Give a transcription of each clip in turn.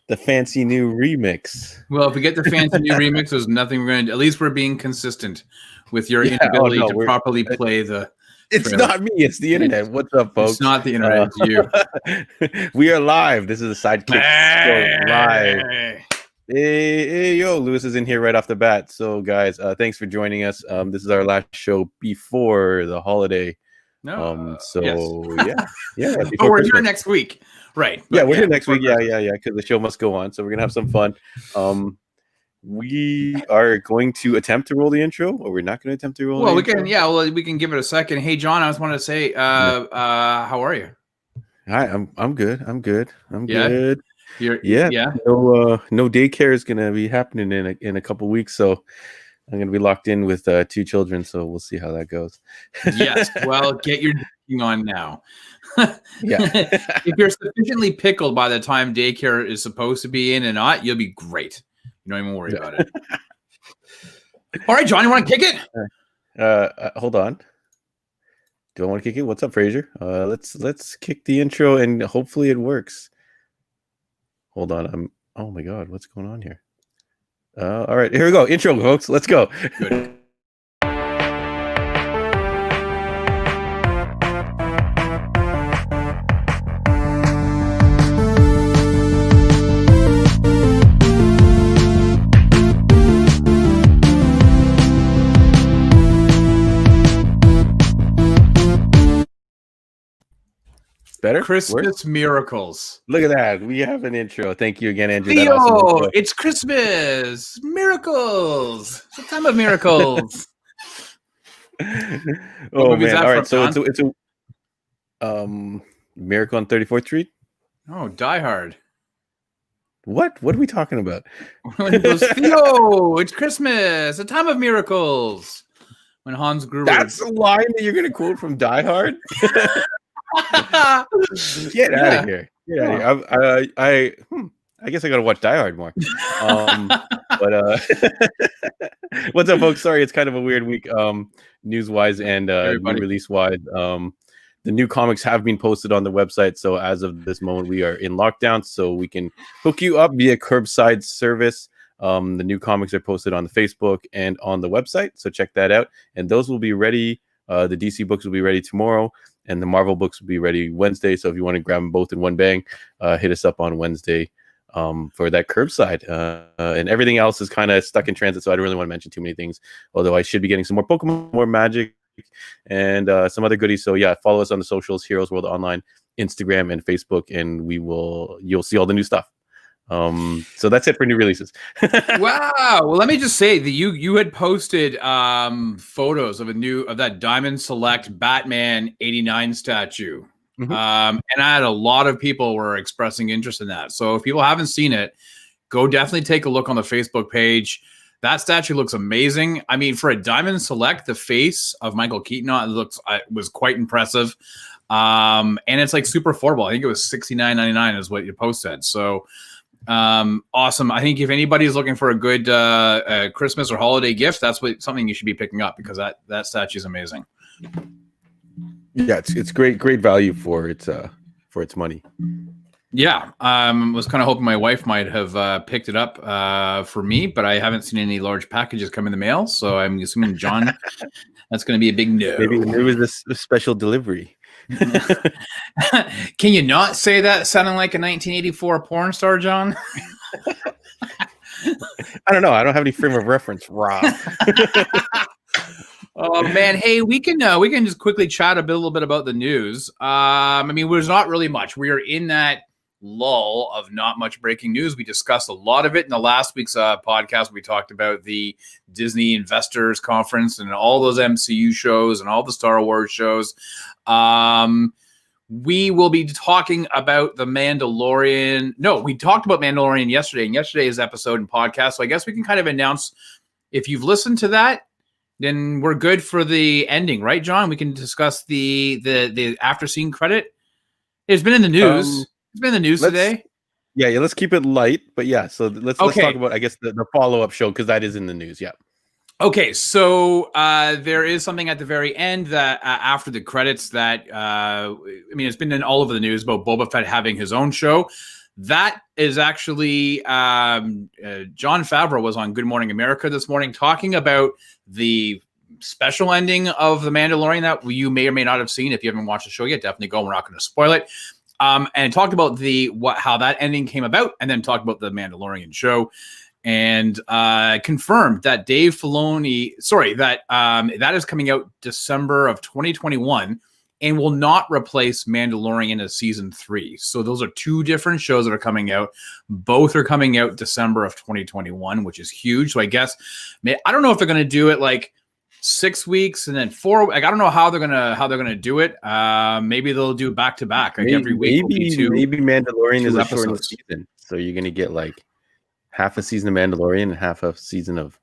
The fancy new remix. Well, if we get the fancy new remix, there's nothing we're going to. At least we're being consistent with your inability to properly play the. It's trailer. not me. It's the internet. What's up, folks? It's not the internet. It's you. We are live. This is a Sidekicks show live. Hey, yo, Lewis is in here right off the bat. So, guys, thanks for joining us. This is our last show before the holiday. Yeah. Oh, we're here next week, right? Yeah, we're here next week. Yeah, because the show must go on. So we're gonna have some fun. We are going to attempt to roll the intro, or we're not going to attempt to roll. Well, we can. Yeah, well, we can give it a second. Hey, John, I just wanted to say, how are you? Hi, I'm good. I'm good. Yeah. No daycare is gonna be happening in a couple weeks, so I'm gonna be locked in with 2 children. So we'll see how that goes. Yes. Well, get your dating on now. Yeah. If you're sufficiently pickled by the time daycare is supposed to be in and not, you'll be great. You don't even worry about it. All right, John, you want to kick it? Hold on. Do I want to kick it? What's up, Fraser? Let's kick the intro and hopefully it works. Hold on. Oh my God, what's going on here? All right, here we go. Intro, folks. Let's go. Good. Better? Christmas miracles. Look at that. We have an intro. Thank you again, Andrew. Theo, awesome it's Christmas. Miracles. It's a time of miracles. Oh, man. All right. So it's a Miracle on 34th Street. Oh, Die Hard. What are we talking about? When he goes, Theo, it's Christmas. A time of miracles. When Hans Gruber. That's a line that you're going to quote from Die Hard? Get out of here! I guess I gotta watch Die Hard more. But what's up, folks? Sorry, it's kind of a weird week, news-wise and new release-wise. The new comics have been posted on the website, so as of this moment, we are in lockdown, so we can hook you up via curbside service. The new comics are posted on the Facebook and on the website, so check that out. And those will be ready. The DC books will be ready tomorrow. And the Marvel books will be ready Wednesday. So if you want to grab them both in one bang, hit us up on Wednesday for that curbside. And everything else is kind of stuck in transit, so I don't really want to mention too many things. Although I should be getting some more Pokemon, more Magic, and some other goodies. So yeah, follow us on the socials, Heroes World Online, Instagram, and Facebook, and you'll see all the new stuff. So that's it for new releases. Wow. Well, let me just say that you had posted photos of that Diamond Select Batman 89 statue. Mm-hmm. And I had a lot of people were expressing interest in that. So if people haven't seen it, go definitely take a look on the Facebook page. That statue looks amazing. I mean, for a Diamond Select, the face of Michael Keaton was quite impressive. And it's like super affordable. I think it was $69.99 is what you posted. So awesome. I think if anybody's looking for a good Christmas or holiday gift, that's something you should be picking up, because that statue is amazing. Yeah, it's great value for its money. Yeah, was kind of hoping my wife might have picked it up for me, but I haven't seen any large packages come in the mail, so I'm assuming John, that's going to be a big no. Maybe it was a special delivery. Can you not say that sounding like a 1984 porn star, John? I don't know. I don't have any frame of reference, Rob. Oh man, hey, we can just quickly chat a little bit about the news. I mean, there's not really much. We are in that lull of not much breaking news. We discussed a lot of it in the last week's podcast. We talked about the Disney Investors Conference and all those MCU shows and all the Star Wars shows. We will be talking about the Mandalorian. No, we talked about Mandalorian yesterday in yesterday's episode and podcast. So I guess we can kind of announce, if you've listened to that, then we're good for the ending, right, John? We can discuss the after scene credit. It's been in the news. It's been in the news today. Yeah, let's keep it light. But yeah, so let's talk about, I guess, the follow-up show, because that is in the news. Yeah. Okay, so there is something at the very end that after the credits that, I mean, it's been in all over the news about Boba Fett having his own show. That is actually John Favreau was on Good Morning America this morning talking about the special ending of The Mandalorian that you may or may not have seen. If you haven't watched the show yet, definitely go. We're not going to spoil it. And talked about how that ending came about, and then talked about the Mandalorian show, and confirmed that Dave Filoni, that is coming out December of 2021. And will not replace Mandalorian as season 3. So those are two different shows that are coming out. Both are coming out December of 2021, which is huge. So I guess I don't know if they're going to do it like 6 weeks and then 4. Like I don't know how they're gonna do it. Maybe they'll do back to back. Like every week. Maybe Mandalorian is a short season, so you're gonna get like half a season of Mandalorian and half a season of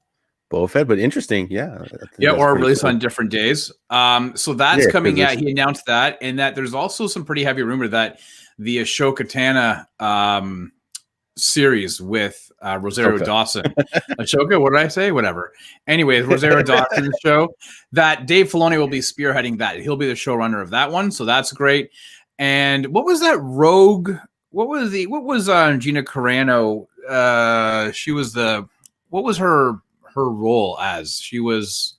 Boba Fett, but interesting, yeah. Or release on different days. So that's coming out. He announced that, and that there's also some pretty heavy rumor that the Ashoka Tano series with Rosario Dawson. Ashoka, what did I say? Whatever. Anyways, Rosario Dawson's show, that Dave Filoni will be spearheading that. He'll be the showrunner of that one, so that's great. And what was that Rogue? What was Gina Carano? What was her role as? She was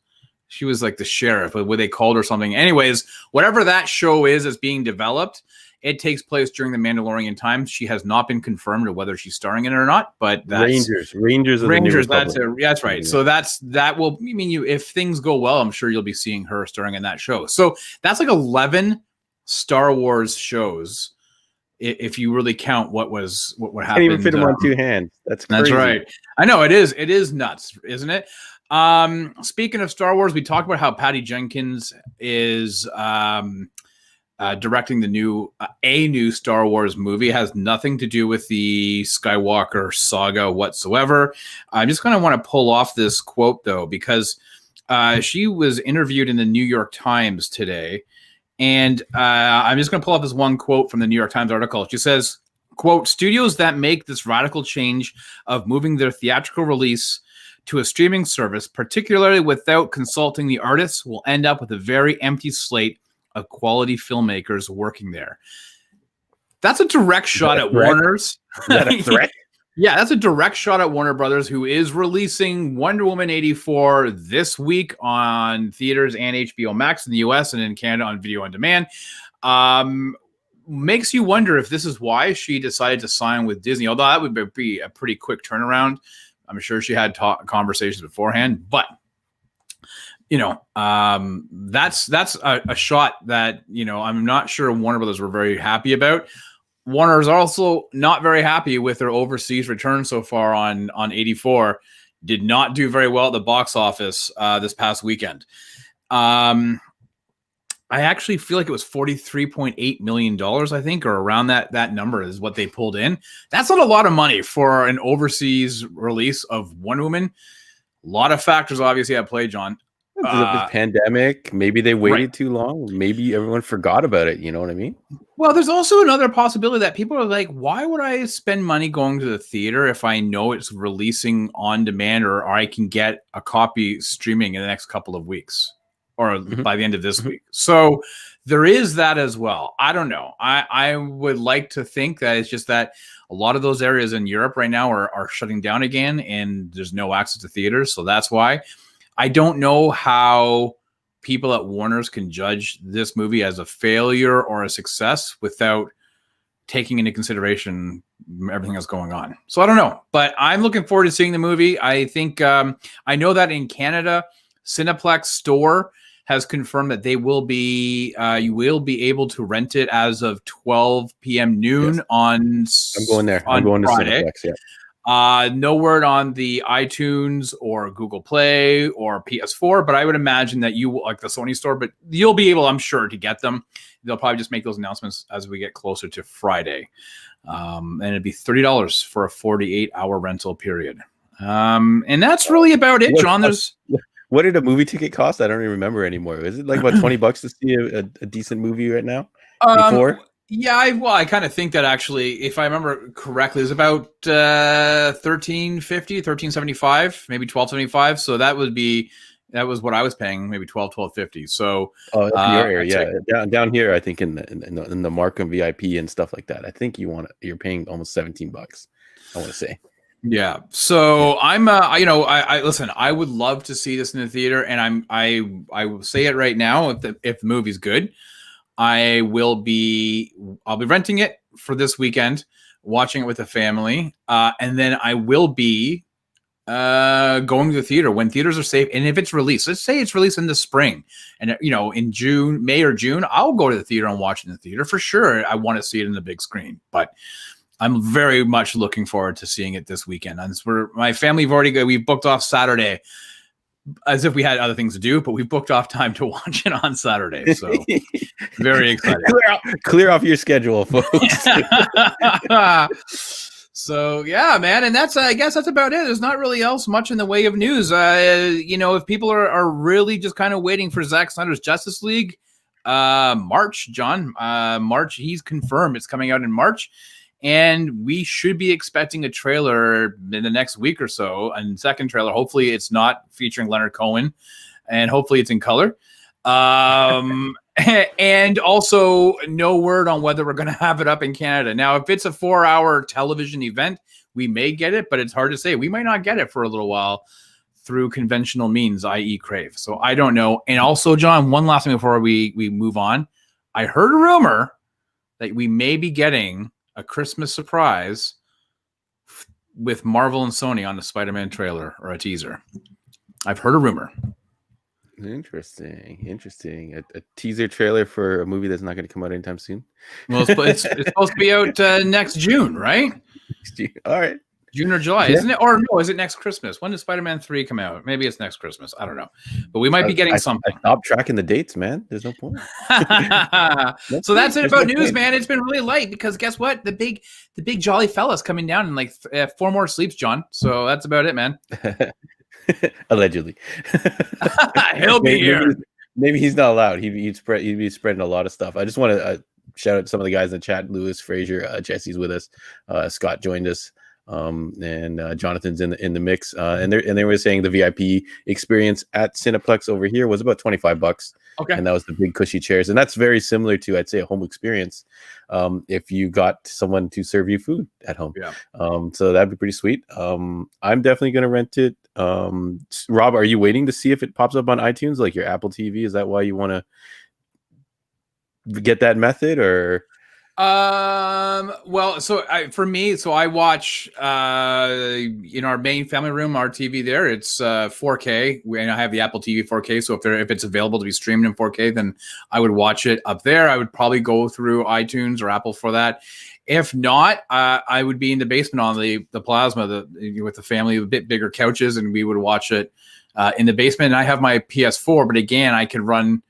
like the sheriff, but what they called her something. Anyways, whatever that show is being developed, it takes place during the Mandalorian time. She has not been confirmed whether she's starring in it or not, but that's Rangers. That's right. Yeah. So that will mean if things go well, I'm sure you'll be seeing her starring in that show. So that's like 11 Star Wars shows. If you really count what happened. Can't even fit them on two hands. That's crazy. That's right. I know it is. It is nuts, isn't it? Speaking of Star Wars, we talked about how Patty Jenkins is directing a new Star Wars movie. It has nothing to do with the Skywalker saga whatsoever. I just kind of want to pull off this quote though, because she was interviewed in the New York Times today. And I'm just going to pull up this one quote from the New York Times article. She says, quote, "Studios that make this radical change of moving their theatrical release to a streaming service, particularly without consulting the artists, will end up with a very empty slate of quality filmmakers working there." That's a direct shot at Warner's. Is that a threat? Yeah, that's a direct shot at Warner Brothers, who is releasing Wonder Woman 84 this week on theaters and HBO Max in the US and in Canada on video on demand. Makes you wonder if this is why she decided to sign with Disney, although that would be a pretty quick turnaround. I'm sure she had conversations beforehand, but that's a shot that, I'm not sure Warner Brothers were very happy about. Warner is also not very happy with their overseas return so far on 84. Did not do very well at the box office this past weekend. I actually feel like it was $43.8 million, I think, or around that number is what they pulled in. That's not a lot of money for an overseas release of Wonder Woman. A lot of factors obviously at play, John. The pandemic, maybe they waited too long. Maybe everyone forgot about it. You know what I mean? Well, there's also another possibility that people are like, why would I spend money going to the theater if I know it's releasing on demand or I can get a copy streaming in the next couple of weeks or by the end of this week? So there is that as well. I don't know. I would like to think that it's just that a lot of those areas in Europe right now are shutting down again and there's no access to theaters. So that's why. I don't know how people at Warner's can judge this movie as a failure or a success without taking into consideration everything that's going on. So I don't know, but I'm looking forward to seeing the movie. I think I know that in Canada, Cineplex Store has confirmed that they will be you will be able to rent it as of 12 p.m. noon on. I'm going there. I'm going to Cineplex. Yeah. No word on the iTunes or Google Play or PS4, but I would imagine that you will, like the Sony store, but you'll be able, I'm sure, to get them. They'll probably just make those announcements as we get closer to Friday. And it'd be $30 for a 48-hour rental period. And that's really about it, John. What did a movie ticket cost? I don't even remember anymore. Is it like about $20 to see a decent movie right now? Before? Yeah, I kind of think that actually, if I remember correctly, it's about $13.50, $13.75, maybe $12.75. So that would be, That was what I was paying, maybe $12.50. So, oh, that's your area, down here, I think in the Markham VIP and stuff like that. I think you're paying almost $17. I want to say. Yeah. So I'm, I listen. I would love to see this in the theater, and I will say it right now. If the movie's good, I'll be renting it for this weekend, watching it with the family, and then I will be going to the theater when theaters are safe. And if it's released, let's say it's released in the spring, and in May or June, I'll go to the theater and watch it in the theater for sure. I want to see it in the big screen, but I'm very much looking forward to seeing it this weekend. And my family we've booked off Saturday, as if we had other things to do, but we've booked off time to watch it on Saturday. So very excited. Clear off your schedule, folks. So yeah, man, and I guess that's about it. There's not really else much in the way of news. If people are really just kind of waiting for Zack Snyder's Justice League, March, he's confirmed it's coming out in March, and we should be expecting a trailer in the next week or so. And second trailer, hopefully it's not featuring Leonard Cohen, and hopefully it's in color. And also no word on whether we're going to have it up in Canada. Now, if it's a 4-hour television event, we may get it, but it's hard to say. We might not get it for a little while through conventional means, i.e. Crave. So I don't know. And also, John, one last thing before we move on. I heard a rumor that we may be getting a Christmas surprise with Marvel and Sony on the Spider-Man trailer or a teaser. I've heard a rumor. Interesting. A teaser trailer for a movie that's not going to come out anytime soon. Well, it's supposed to be out next June, right? All right. June or July, isn't it? Or no, is it next Christmas? When does Spider-Man 3 come out? Maybe it's next Christmas. I don't know. But we might be getting something. I stopped tracking the dates, man. There's no point. So that's it about news, man. It's been really light because guess what? The big jolly fella's coming down in like 4 more sleeps, John. So that's about it, man. Allegedly. He'll be here. Maybe he's not allowed. He'd be spreading a lot of stuff. I just want to shout out some of the guys in the chat. Lewis, Frazier, Jesse's with us. Scott joined us. And Jonathan's in the mix. And they were saying the VIP experience at Cineplex over here was about $25. Okay. And that was the big cushy chairs. And that's very similar to, I'd say, a home experience. If you got someone to serve you food at home. Yeah. So that'd be pretty sweet. I'm definitely going to rent it. Rob, are you waiting to see if it pops up on iTunes, like your Apple TV? Is that why you want to get that method, or? Well, for me, I watch, in our main family room, our TV there, it's, 4K, and I have the Apple TV 4K. So if it's available to be streamed in 4K, then I would watch it up there. I would probably go through iTunes or Apple for that. If not, I would be in the basement on the plasma, with the family, a bit bigger couches, and we would watch it, in the basement. And I have my PS4, but again, I could run,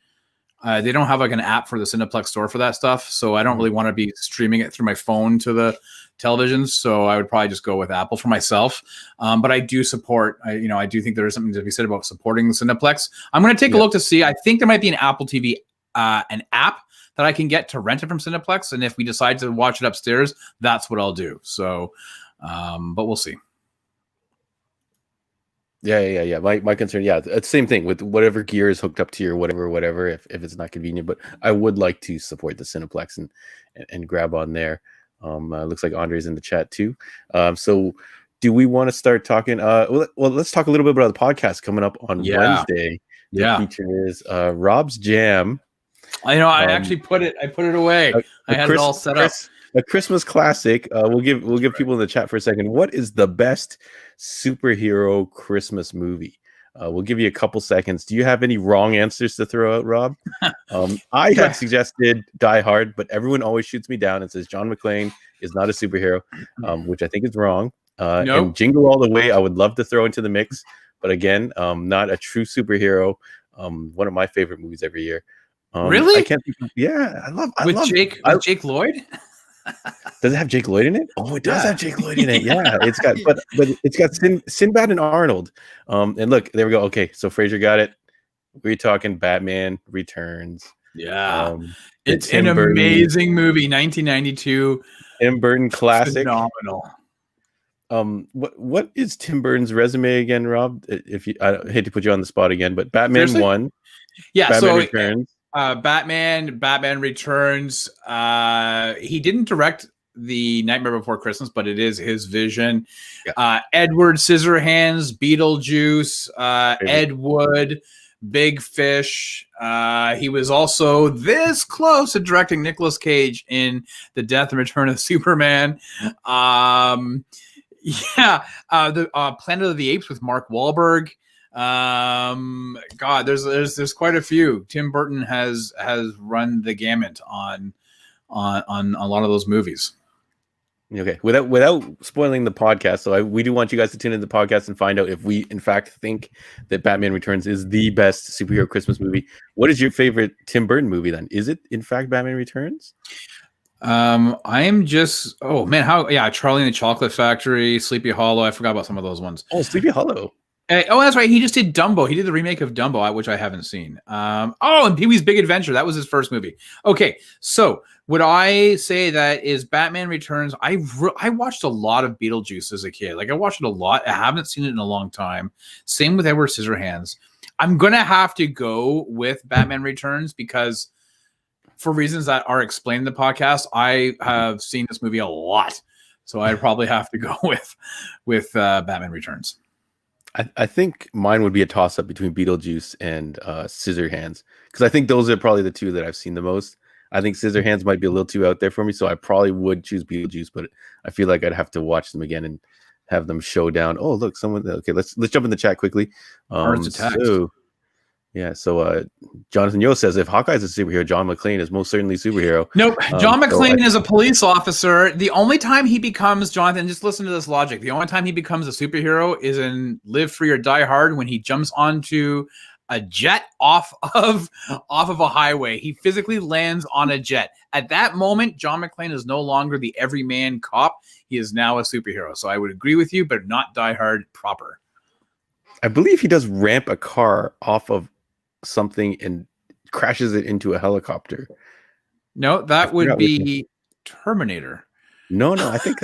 they don't have like an app for the Cineplex store for that stuff. So I don't really want to be streaming it through my phone to the televisions. So I would probably just go with Apple for myself. But I do support, I do think there is something to be said about supporting the Cineplex. I'm going to take a look to see. I think there might be an Apple TV, an app that I can get to rent it from Cineplex. And if we decide to watch it upstairs, that's what I'll do. So, but we'll see. Yeah. My concern, it's the same thing with whatever gear is hooked up to your whatever. If it's not convenient, but I would like to support the Cineplex and grab on there. Looks like Andre's in the chat too. So do we want to start talking? Well, let's talk a little bit about the podcast coming up on Wednesday. The feature is Rob's Jam. I know. I actually put it away. I had it all set up. A Christmas classic. We'll give people in the chat for a second. What is the best superhero Christmas movie? We'll give you a couple seconds. Do you have any wrong answers to throw out, Rob? I had suggested Die Hard, but everyone always shoots me down and says John McClane is not a superhero, which I think is wrong. And Jingle All the Way, I would love to throw into the mix, but again, not a true superhero. One of my favorite movies every year. Really? I can't. I love Jake Lloyd. Does it have Jake Lloyd in it? Oh, it does have Jake Lloyd in it. Yeah, it's got, but it's got Sinbad and Arnold. And look, there we go. Okay, so Fraser got it. We're talking Batman Returns. Yeah, it's an amazing movie, 1992. Tim Burton classic. Phenomenal. What is Tim Burton's resume again, Rob? If you, I hate to put you on the spot again, but Batman Seriously? 1, Yeah, Batman so Returns. Batman Returns. He didn't direct the Nightmare Before Christmas, but it is his vision. Yeah. Edward Scissorhands, Beetlejuice, Ed Wood, Big Fish. He was also this close to directing Nicolas Cage in The Death and Return of Superman. The Planet of the Apes with Mark Wahlberg. God, there's quite a few. Tim Burton has run the gamut on a lot of those movies. Okay, without spoiling the podcast, so we do want you guys to tune into the podcast and find out if we in fact think that Batman Returns is the best superhero Christmas movie. What is your favorite Tim Burton movie then? Is it in fact Batman Returns? I'm just Charlie and the Chocolate Factory, Sleepy Hollow. I forgot about some of those ones. Oh, Sleepy Hollow. That's right. He just did Dumbo. He did the remake of Dumbo, which I haven't seen. And Pee-wee's Big Adventure. That was his first movie. Okay, so would I say that is Batman Returns? I watched a lot of Beetlejuice as a kid. Like I watched it a lot. I haven't seen it in a long time. Same with Edward Scissorhands. I'm gonna have to go with Batman Returns because for reasons that are explained in the podcast, I have seen this movie a lot. So I'd probably have to go with Batman Returns. I think mine would be a toss-up between Beetlejuice and Scissorhands, because I think those are probably the two that I've seen the most. I think Scissorhands might be a little too out there for me, so I probably would choose Beetlejuice, but I feel like I'd have to watch them again and have them show down. Oh, look, someone. Okay, let's jump in the chat quickly. So Jonathan Yo says if Hawkeye's a superhero, John McClane is most certainly a superhero. Nope. John McClane is a police officer. The only time he becomes, Jonathan, just listen to this logic. The only time he becomes a superhero is in Live Free or Die Hard when he jumps onto a jet off of a highway. He physically lands on a jet. At that moment, John McClane is no longer the everyman cop. He is now a superhero. So I would agree with you, but not Die Hard proper. I believe he does ramp a car off of something and crashes it into a helicopter. No, that would be Terminator. No, I think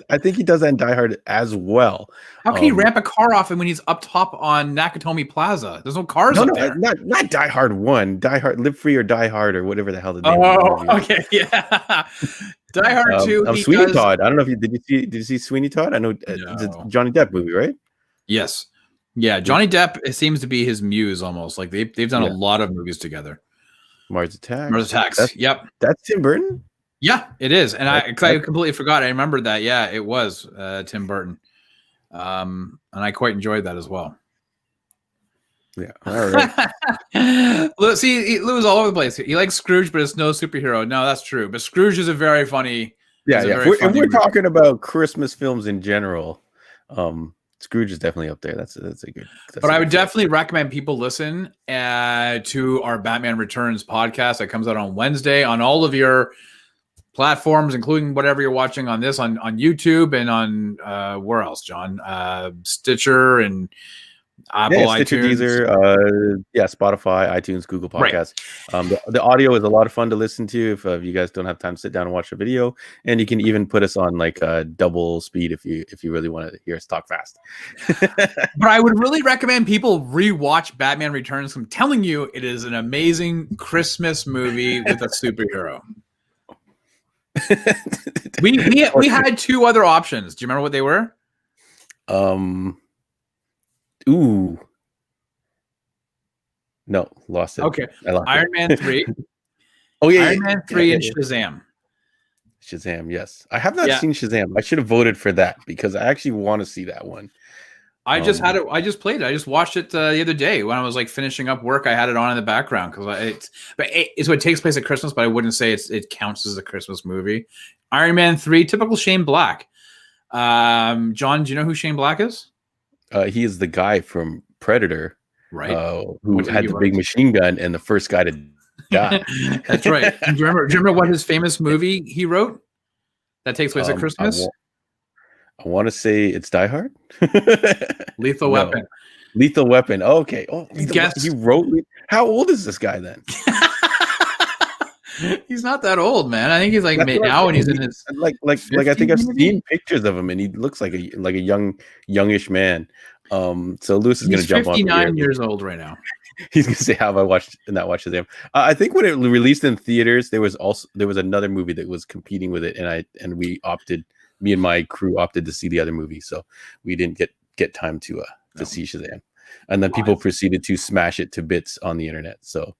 I think he does that in Die Hard as well. How can he ramp a car off when he's up top on Nakatomi Plaza? There's no cars up there. Not Die Hard 1. Die Hard, Live Free or Die Hard, or whatever the hell the name. Okay, yeah. Die Hard 2. Sweeney Todd. I don't know if did you see Sweeney Todd? I know it's a Johnny Depp movie, right? Yes. Yeah, Johnny Depp, it seems to be his muse almost. Like they've done a lot of movies together. Mars Attacks. That's Tim Burton? Yeah, it is. And I completely forgot. I remembered that. Yeah, it was Tim Burton. And I quite enjoyed that as well. Yeah. All right. See, Lou is all over the place. He likes Scrooge, but it's no superhero. No, that's true. But Scrooge is a very funny. Yeah. If we're talking about Christmas films in general, Scrooge is definitely up there. That's a good. But I would definitely recommend people listen to our Batman Returns podcast that comes out on Wednesday on all of your platforms, including whatever you're watching on this on YouTube and on where else, John? Stitcher and Apple, Stitcher, iTunes. Deezer, Spotify, iTunes, Google Podcasts. Right. The audio is a lot of fun to listen to if you guys don't have time to sit down and watch a video, and you can even put us on like double speed if you really want to hear us talk fast. But I would really recommend people rewatch Batman Returns. I'm telling you, it is an amazing Christmas movie with a superhero. we had two other options. Do you remember what they were? Ooh. No, lost it. Okay. Iron Man 3. Iron Man 3 and Shazam. Shazam, yes. I have not seen Shazam. I should have voted for that because I actually want to see that one. I just had it. I just played it. I just watched it the other day when I was like finishing up work. I had it on in the background because it takes place at Christmas, but I wouldn't say it counts as a Christmas movie. Iron Man 3, typical Shane Black. John, do you know who Shane Black is? He is the guy from Predator, right? Who had the big machine gun and the first guy to die. That's right. Do you remember what his famous movie he wrote that takes place at Christmas? I want to say it's Die Hard. Lethal Weapon. Lethal Weapon. Okay. Oh, Guess he wrote. How old is this guy then? He's not that old, man. I think he's like now, and he's in his like I think I've seen pictures of him, and he looks like a youngish man. So Lewis is going to jump on. 59 years old right now. He's going to say, "Have I watched Shazam?" I think when it released in theaters, there was another movie that was competing with it, and me and my crew opted to see the other movie, so we didn't get time to see Shazam, and then people proceeded to smash it to bits on the internet. So.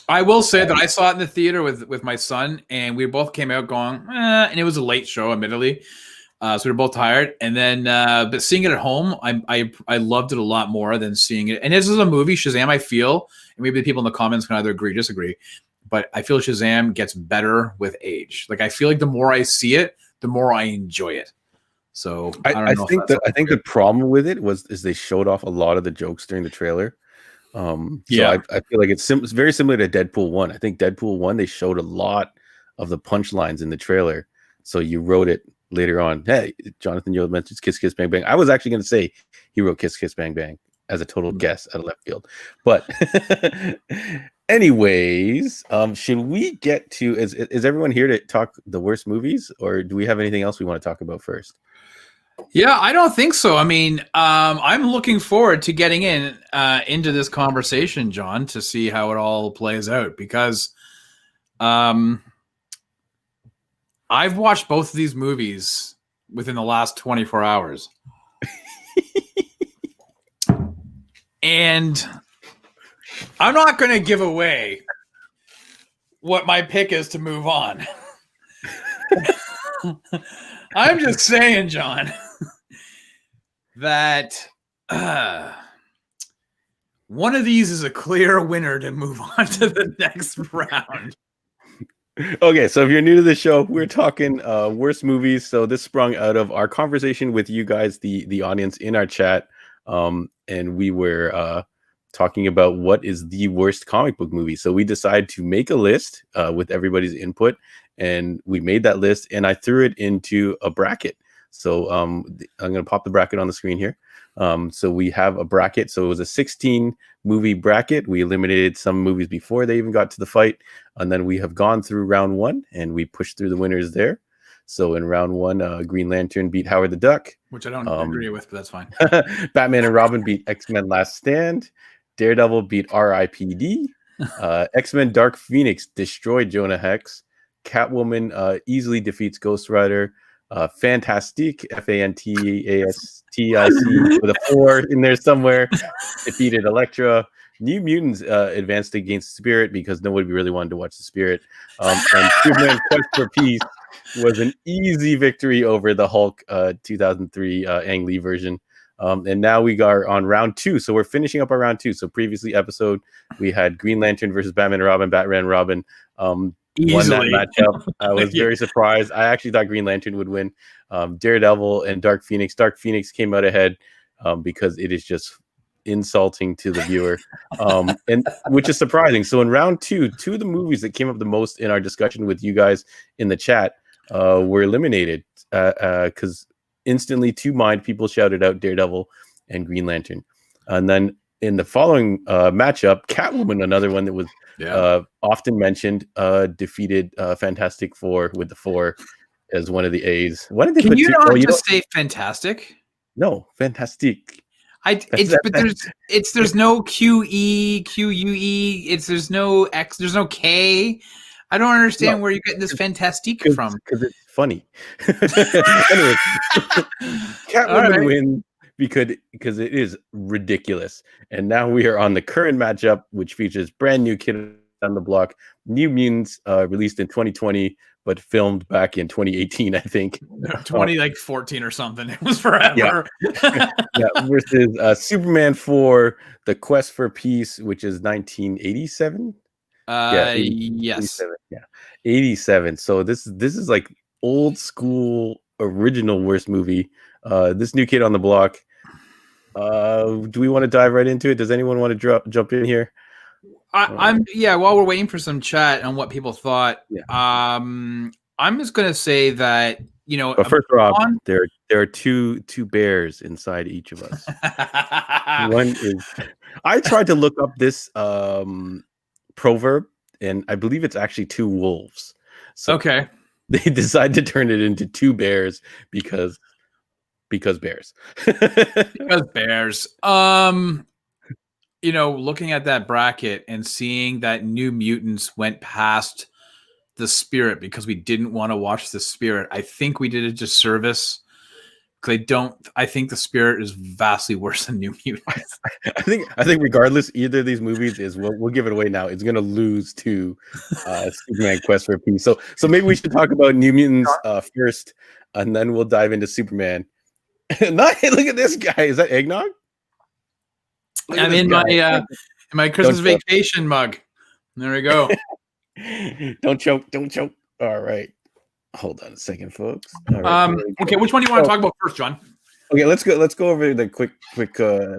I will say that I saw it in the theater with my son, and we both came out going, and it was a late show, admittedly. So we were both tired. And then, but seeing it at home, I loved it a lot more than seeing it. And this is a movie, Shazam, I feel, and maybe the people in the comments can either agree or disagree, but I feel Shazam gets better with age. Like, I feel like the more I see it, the more I enjoy it. So I think the problem with it is they showed off a lot of the jokes during the trailer. So I feel like it's very similar to Deadpool 1. I think Deadpool 1, they showed a lot of the punchlines in the trailer. So you wrote it later on. Hey, Jonathan, you mentions Kiss Kiss Bang Bang. I was actually going to say he wrote Kiss Kiss Bang Bang as a total guess out of left field. But anyways, should we get to, is everyone here to talk the worst movies, or do we have anything else we want to talk about first? Yeah, I don't think so. I mean, I'm looking forward to getting into this conversation, John, to see how it all plays out, because I've watched both of these movies within the last 24 hours. And I'm not going to give away what my pick is to move on. I'm just saying, John, that one of these is a clear winner to move on to the next round. Okay, so if you're new to the show, we're talking worst movies. So this sprung out of our conversation with you guys, the audience in our chat, and we were talking about what is the worst comic book movie. So we decided to make a list with everybody's input, and we made that list, and I threw it into a bracket. So I'm going to pop the bracket on the screen here. So we have a bracket. So it was a 16 movie bracket. We eliminated some movies before they even got to the fight. And then we have gone through round one, and we pushed through the winners there. So in round one, Green Lantern beat Howard the Duck. Which I don't agree with, but that's fine. Batman and Robin beat X-Men Last Stand. Daredevil beat R.I.P.D. X-Men Dark Phoenix destroyed Jonah Hex. Catwoman easily defeats Ghost Rider. Fantastic, Fantastic with a 4 in there somewhere, defeated Elektra. New Mutants advanced against Spirit because nobody really wanted to watch the Spirit. And Superman Quest for Peace was an easy victory over the Hulk 2003 Ang Lee version. And now we are on round 2. So we're finishing up our round 2. So previously episode, we had Green Lantern versus Batman and Robin, Batman and Robin. Won that matchup. I was very surprised. I actually thought Green Lantern would win. Daredevil and Dark Phoenix. Dark Phoenix came out ahead because it is just insulting to the viewer, and which is surprising. So in round 2, 2 of the movies that came up the most in our discussion with you guys in the chat were eliminated because instantly to mind people shouted out Daredevil and Green Lantern. And then in the following matchup, Catwoman, another one that was often mentioned, defeated Fantastic Four with the 4 as one of the A's. Why did they Can you not just say Fantastic? No, Fantastic. There's no QE, QUE. There's no X. There's no K. I don't understand where you're getting this Fantastique from. Because it's funny. Anyway, Catwoman wins because it is ridiculous. And now we are on the current matchup, which features brand new Kid on the Block, New Mutants, released in 2020, but filmed back in 2018, I think. 2014 or something. It was forever. Versus Superman 4, The Quest for Peace, which is 1987. Yes. 87. So this is like old school original worst movie. This New Kid on the Block. Do we want to dive right into it? Does anyone want to jump in here? While we're waiting for some chat on what people thought, I'm just gonna say that, but first, Rob, there are two bears inside each of us. One is, I tried to look up this proverb, and I believe it's actually 2 wolves. So Okay. they decide to turn it into 2 bears because bears. Because bears. Looking at that bracket and seeing that New Mutants went past the Spirit because we didn't want to watch the Spirit, I think we did a disservice. I think the Spirit is vastly worse than New Mutants. I think regardless, either of these movies we'll give it away now. It's gonna lose to Superman Quest for Peace. So maybe we should talk about New Mutants first, and then we'll dive into Superman. Look at this guy. Is that eggnog? I'm in my Christmas vacation mug. There we go. Don't choke. All right. Hold on a second, folks. All right, okay, which one do you want to talk about first, John? Okay, let's go over the quick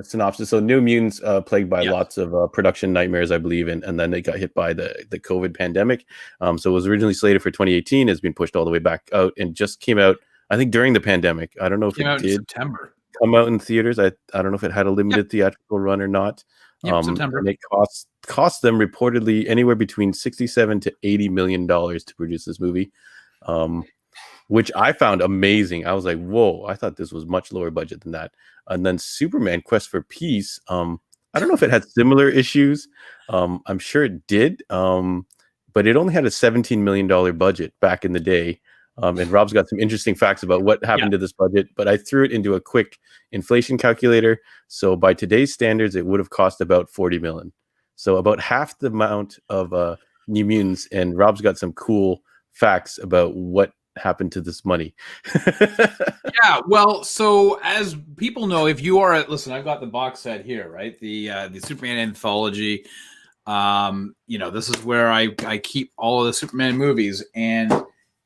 synopsis. So New Mutants plagued by lots of production nightmares, I believe, and then they got hit by the COVID pandemic. So it was originally slated for 2018, has been pushed all the way back out and just came out, I think, during the pandemic. I don't know if it did September. Come out in theaters. I don't know if it had a limited theatrical run or not. September. And it cost them reportedly anywhere between $67 to $80 million to produce this movie, which I found amazing. I was like, whoa, I thought this was much lower budget than that. And then Superman Quest for Peace, I don't know if it had similar issues. I'm sure it did, but it only had a $17 million budget back in the day. And Rob's got some interesting facts about what happened to this budget, but I threw it into a quick inflation calculator. So by today's standards, it would have cost about 40 million. So about half the amount of New Mutants, and Rob's got some cool facts about what happened to this money. Yeah, well, so as people know, if you are listen, I've got the box set here, right? The Superman anthology. This is where I keep all of the Superman movies, and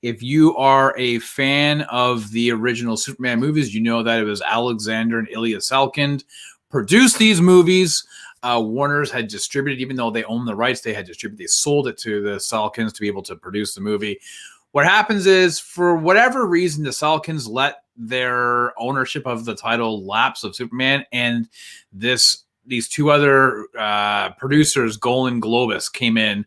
if you are a fan of the original Superman movies, you know that it was Alexander and Ilya Salkind produced these movies. Warner's had distributed, even though they own the rights, they sold it to the Salkinds to be able to produce the movie. What happens is, for whatever reason, the Salkinds let their ownership of the title lapse of Superman, and these 2 other producers, Golan Globus, came in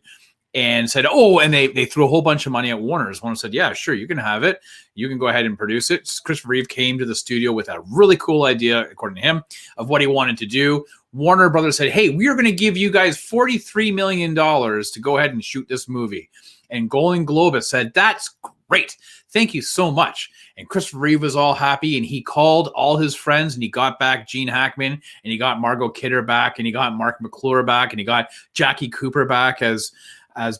and said, and they threw a whole bunch of money at Warner's. Warner said, yeah, sure, you can have it. You can go ahead and produce it. Christopher Reeve came to the studio with a really cool idea, according to him, of what he wanted to do. Warner Brothers said, hey, we are going to give you guys $43 million to go ahead and shoot this movie. And Golan Globus said, that's great. Thank you so much. And Christopher Reeve was all happy, and he called all his friends, and he got back Gene Hackman, and he got Margot Kidder back, and he got Mark McClure back, and he got Jackie Cooper back as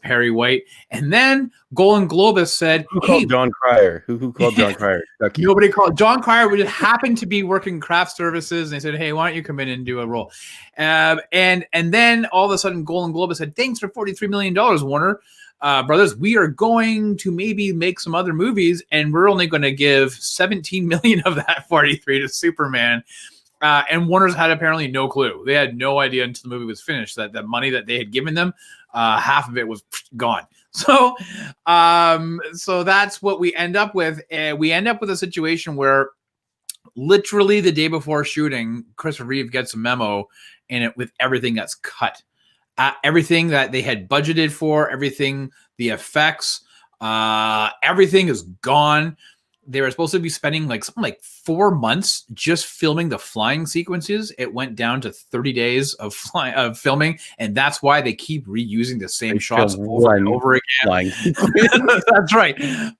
Perry White. And then Golan Globus said, who called John Cryer? Who called John Cryer? Nobody called. John Cryer would happen to be working craft services, and they said, hey, why don't you come in and do a role? And then all of a sudden Golan Globus said, thanks for $43 million, Warner Brothers. We are going to maybe make some other movies, and we're only going to give 17 million of that 43 to Superman. And Warner's had apparently no clue. They had no idea until the movie was finished that the money that they had given them, half of it was gone. So that's what we end up with. We end up with a situation where literally the day before shooting, Christopher Reeve gets a memo in it with everything that's cut. Everything that they had budgeted for, everything, the effects, everything is gone. They were supposed to be spending something like 4 months just filming the flying sequences. It went down to 30 days of filming, and that's wwhy they keep reusing the same shots over and over again. That's right.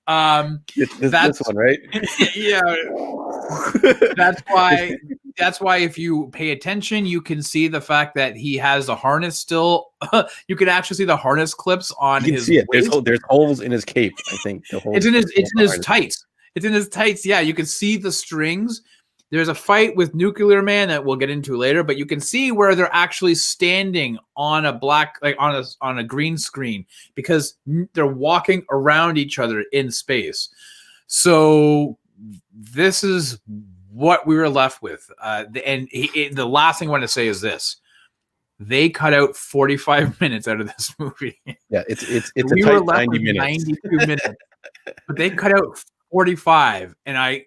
That's this one, right? Yeah. That's why if you pay attention, you can see the fact that he has a harness still. You can actually see the harness clips on his see it. waist. There's holes in his cape, I think. It's in his tights. It's in his tights. Yeah, you can see the strings. There's a fight with Nuclear Man that we'll get into later, but you can see where they're actually standing on a on a green screen because they're walking around each other in space. So this is what we were left with. The last thing I want to say is this. They cut out 45 minutes out of this movie. Yeah, it's a we tight were left 90 with minutes. 92 minutes. But they cut out 45, and I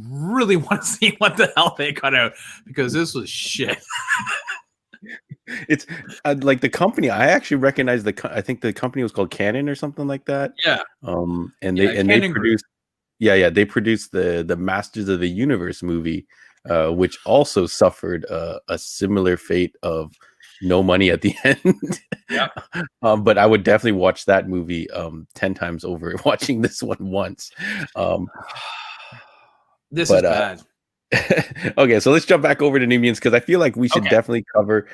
really want to see what the hell they cut out because this was shit. It's like the company. I actually recognize I think the company was called Canon or something like that. Yeah. And they produced. Yeah, they produced the Masters of the Universe movie, which also suffered a similar fate of no money at the end. Yeah. But I would definitely watch that movie 10 times over watching this one once. This is bad. Okay, so let's jump back over to New Mutants because I feel like we should definitely cover.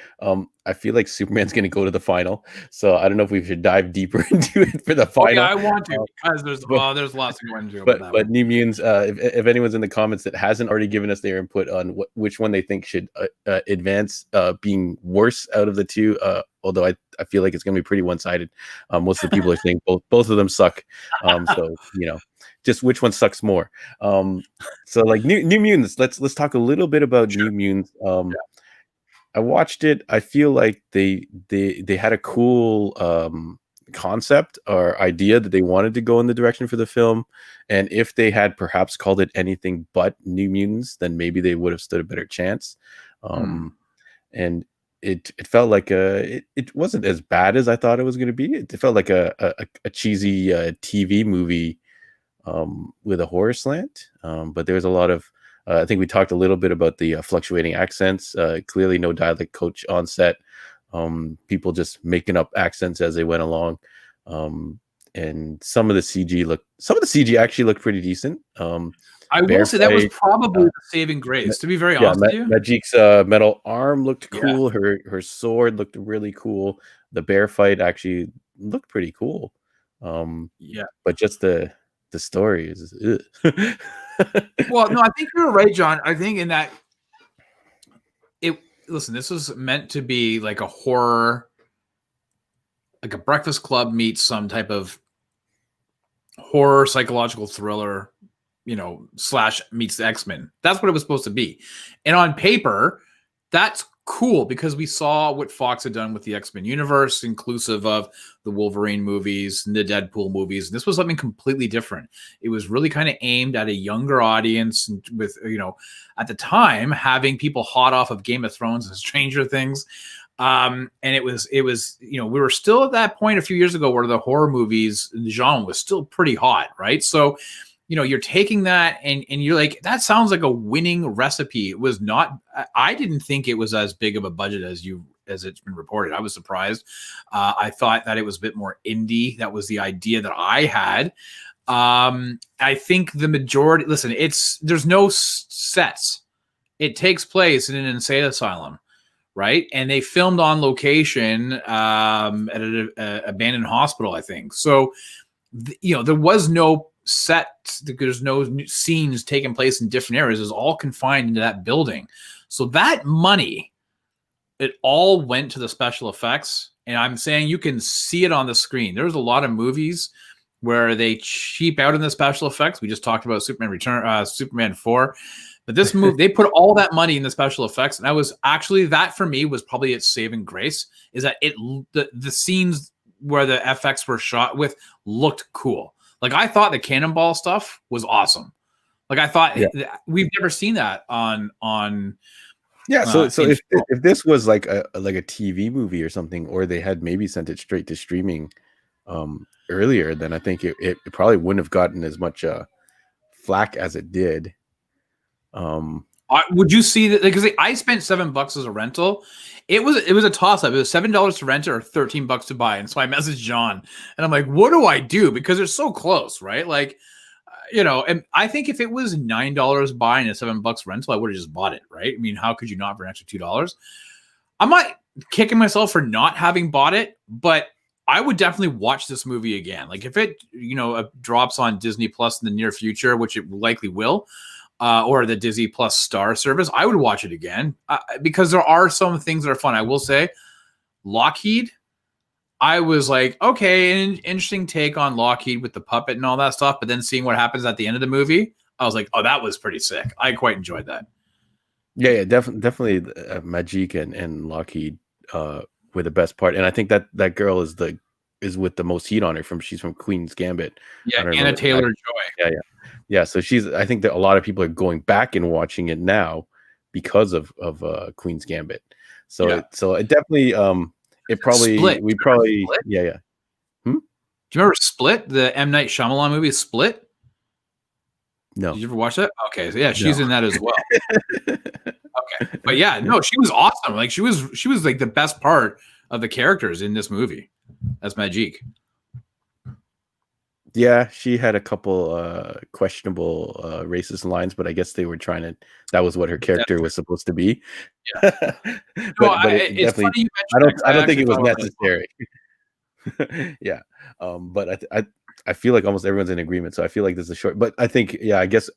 I feel like Superman's going to go to the final, so I don't know if we should dive deeper into it for the final. I want to because there's lots to go into. But New Mutants, if anyone's in the comments that hasn't already given us their input on which one they think should advance, being worse out of the two, although I feel like it's going to be pretty one-sided. Most of the people are saying both of them suck. So just which one sucks more. So like New Mutants, let's talk a little bit about New Mutants. I watched it. I feel like they had a cool concept or idea that they wanted to go in the direction for the film, and if they had perhaps called it anything but New Mutants, then maybe they would have stood a better chance. And it felt like it wasn't as bad as I thought it was going to be. It felt like a cheesy TV movie with a horror slant, but there was a lot of I think we talked a little bit about the fluctuating accents. Clearly no dialect coach on set, people just making up accents as they went along, and some of the CG actually looked pretty decent. I will say that was probably the saving grace, to be very honest with you. Magic's metal arm looked cool. Her sword looked really cool. The bear fight actually looked pretty cool. But just the story is well, no, I think you're right, John. I think in that this was meant to be like a horror, like a Breakfast Club meets some type of horror psychological thriller, / meets the X-Men. That's what it was supposed to be. And on paper, that's cool because we saw what Fox had done with the X-Men universe, inclusive of the Wolverine movies and the Deadpool movies. This was something completely different. It was really kind of aimed at a younger audience with, at the time, having people hot off of Game of Thrones and Stranger Things. And it was, we were still at that point a few years ago where the horror movies, the genre was still pretty hot, right? So, you're taking that and you're like, that sounds like a winning recipe. It was not, I didn't think it was as big of a budget as it's been reported. I was surprised. I thought that it was a bit more indie. That was the idea that I had. I think the majority, there's no sets. It takes place in an insane asylum, right? And they filmed on location at an abandoned hospital, I think. So, there was no set, there's no scenes taking place in different areas. It's all confined into that building. So that money, it all went to the special effects. And I'm saying you can see it on the screen. There's a lot of movies where they cheap out in the special effects. We just talked about Superman 4. But this movie, they put all that money in the special effects. And that for me was probably its saving grace, is that the scenes where the FX were shot with looked cool. Like, I thought the cannonball stuff was awesome. Like, I thought we've never seen that on. So if this was like a TV movie or something, or they had maybe sent it straight to streaming earlier, then I think it probably wouldn't have gotten as much flack as it did. Would you see that? Because I spent $7 as a rental. It was a toss up. It was $7 to rent it or $13 to buy. And so I messaged John and I'm like, what do I do? Because they're so close, right? Like, and I think if it was $9 buying a $7 rental, I would have just bought it, right? I mean, how could you not for an extra $2? I'm not kicking myself for not having bought it, but I would definitely watch this movie again. Like, if it, drops on Disney Plus in the near future, which it likely will, or the Disney Plus Star service, I would watch it again because there are some things that are fun. I will say, Lockheed, I was like, okay, an interesting take on Lockheed with the puppet and all that stuff. But then seeing what happens at the end of the movie, I was like, oh, that was pretty sick. I quite enjoyed that. Yeah, definitely. Magic and Lockheed were the best part, and I think that girl is with the most heat on her. She's from Queen's Gambit. Yeah, Anna Taylor-Joy. Yeah. So I think that a lot of people are going back and watching it now because of Queen's Gambit. So it definitely it probably Split. we probably Split? yeah. Do you remember Split, the M. Night Shyamalan movie Split? No. Did you ever watch that? Okay, so yeah, she's in that as well. Okay, but yeah, no, she was awesome. Like she was like the best part of the characters in this movie. That's Magique. Yeah, she had a couple questionable racist lines, but I guess they were trying to. That was what her character was supposed to be. Yeah. but it's funny you I mentioned don't think it was necessary. Yeah, but I feel like almost everyone's in agreement. So I feel like this is a short. But I think I guess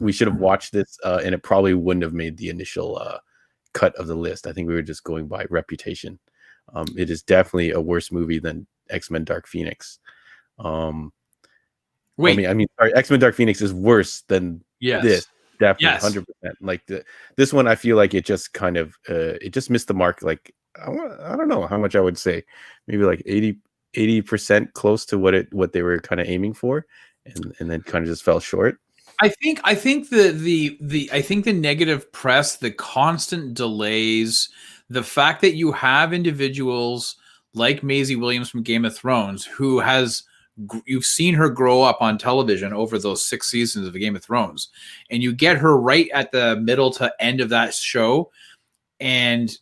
we should have watched this, and it probably wouldn't have made the initial cut of the list. I think we were just going by reputation. It is definitely a worse movie than X-Men Dark Phoenix. Wait, I mean, sorry, X-Men Dark Phoenix is worse than this. Definitely, 100%. Like this one, I feel like it just kind of it just missed the mark. Like I don't know how much I would say, maybe like 80% close to what they were kind of aiming for, and then kind of just fell short. I think the negative press, the constant delays, the fact that you have individuals like Maisie Williams from Game of Thrones, who you've seen her grow up on television over those 6 seasons of Game of Thrones, and you get her right at the middle to end of that show, and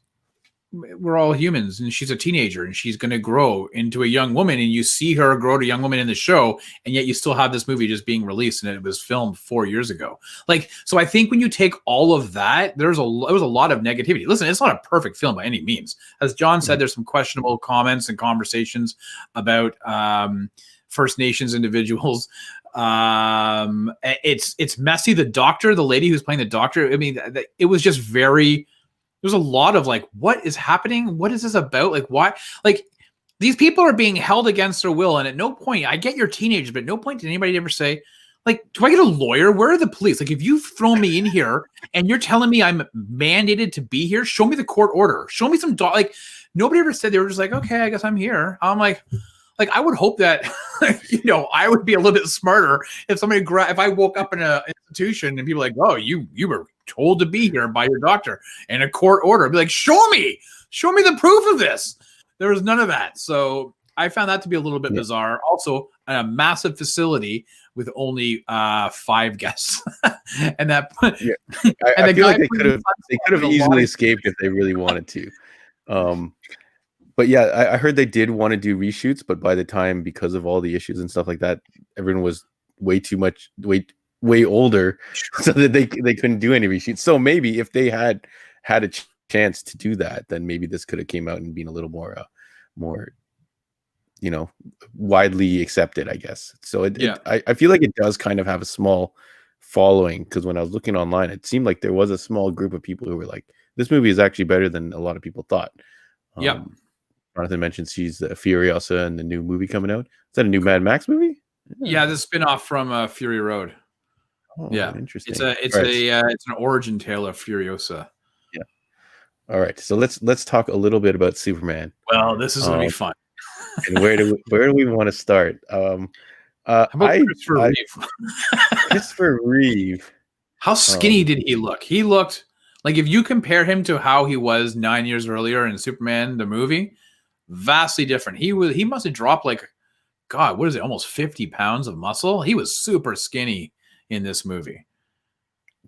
we're all humans, and she's a teenager, and she's going to grow into a young woman, and you see her grow to a young woman in the show, and yet you still have this movie just being released, and it was filmed 4 years ago. Like, so I think when you take all of that, there was a lot of negativity. Listen, it's not a perfect film by any means. As John said, there's some questionable comments and conversations about First Nations individuals. It's messy. The lady who's playing the doctor, I mean, it was just very. There's a lot of like, what is happening? What is this about? Like, why? Like, these people are being held against their will. And at no point, I get you're teenagers, but at no point did anybody ever say, like, do I get a lawyer? Where are the police? Like, if you've thrown me in here and you're telling me I'm mandated to be here, show me the court order. Show me some, like, nobody ever said. They were just like, okay, I guess I'm here. I'm like, I would hope that, I would be a little bit smarter if somebody if I woke up in an institution and people were like, oh, you were told to be here by your doctor and a court order. I'd be like, show me the proof of this. There was none of that. So I found that to be a little bit bizarre. Also, a massive facility with only 5 guests, and that. Yeah. I feel like they could have easily escaped if they really wanted to. But yeah, I heard they did want to do reshoots, but by the time, because of all the issues and stuff like that, everyone was way older, so that they couldn't do any reshoots. So maybe if they had a chance to do that, then maybe this could have came out and been a little more widely accepted, I guess. So I feel like it does kind of have a small following, because when I was looking online, it seemed like there was a small group of people who were like, this movie is actually better than a lot of people thought. Jonathan mentioned she's the Furiosa in the new movie coming out. Is that a new Mad Max movie? Yeah, the spin-off from Fury Road. Oh, yeah, interesting. It's an origin tale of Furiosa. Yeah. All right, so let's talk a little bit about Superman. Well, this is gonna be fun. And where do we want to start? How about Christopher Reeve? Christopher Reeve. How skinny did he look? He looked like, if you compare him to how he was 9 years earlier in Superman the movie, vastly different. He must have dropped like, God, what is it? Almost 50 pounds of muscle. He was super skinny in this movie.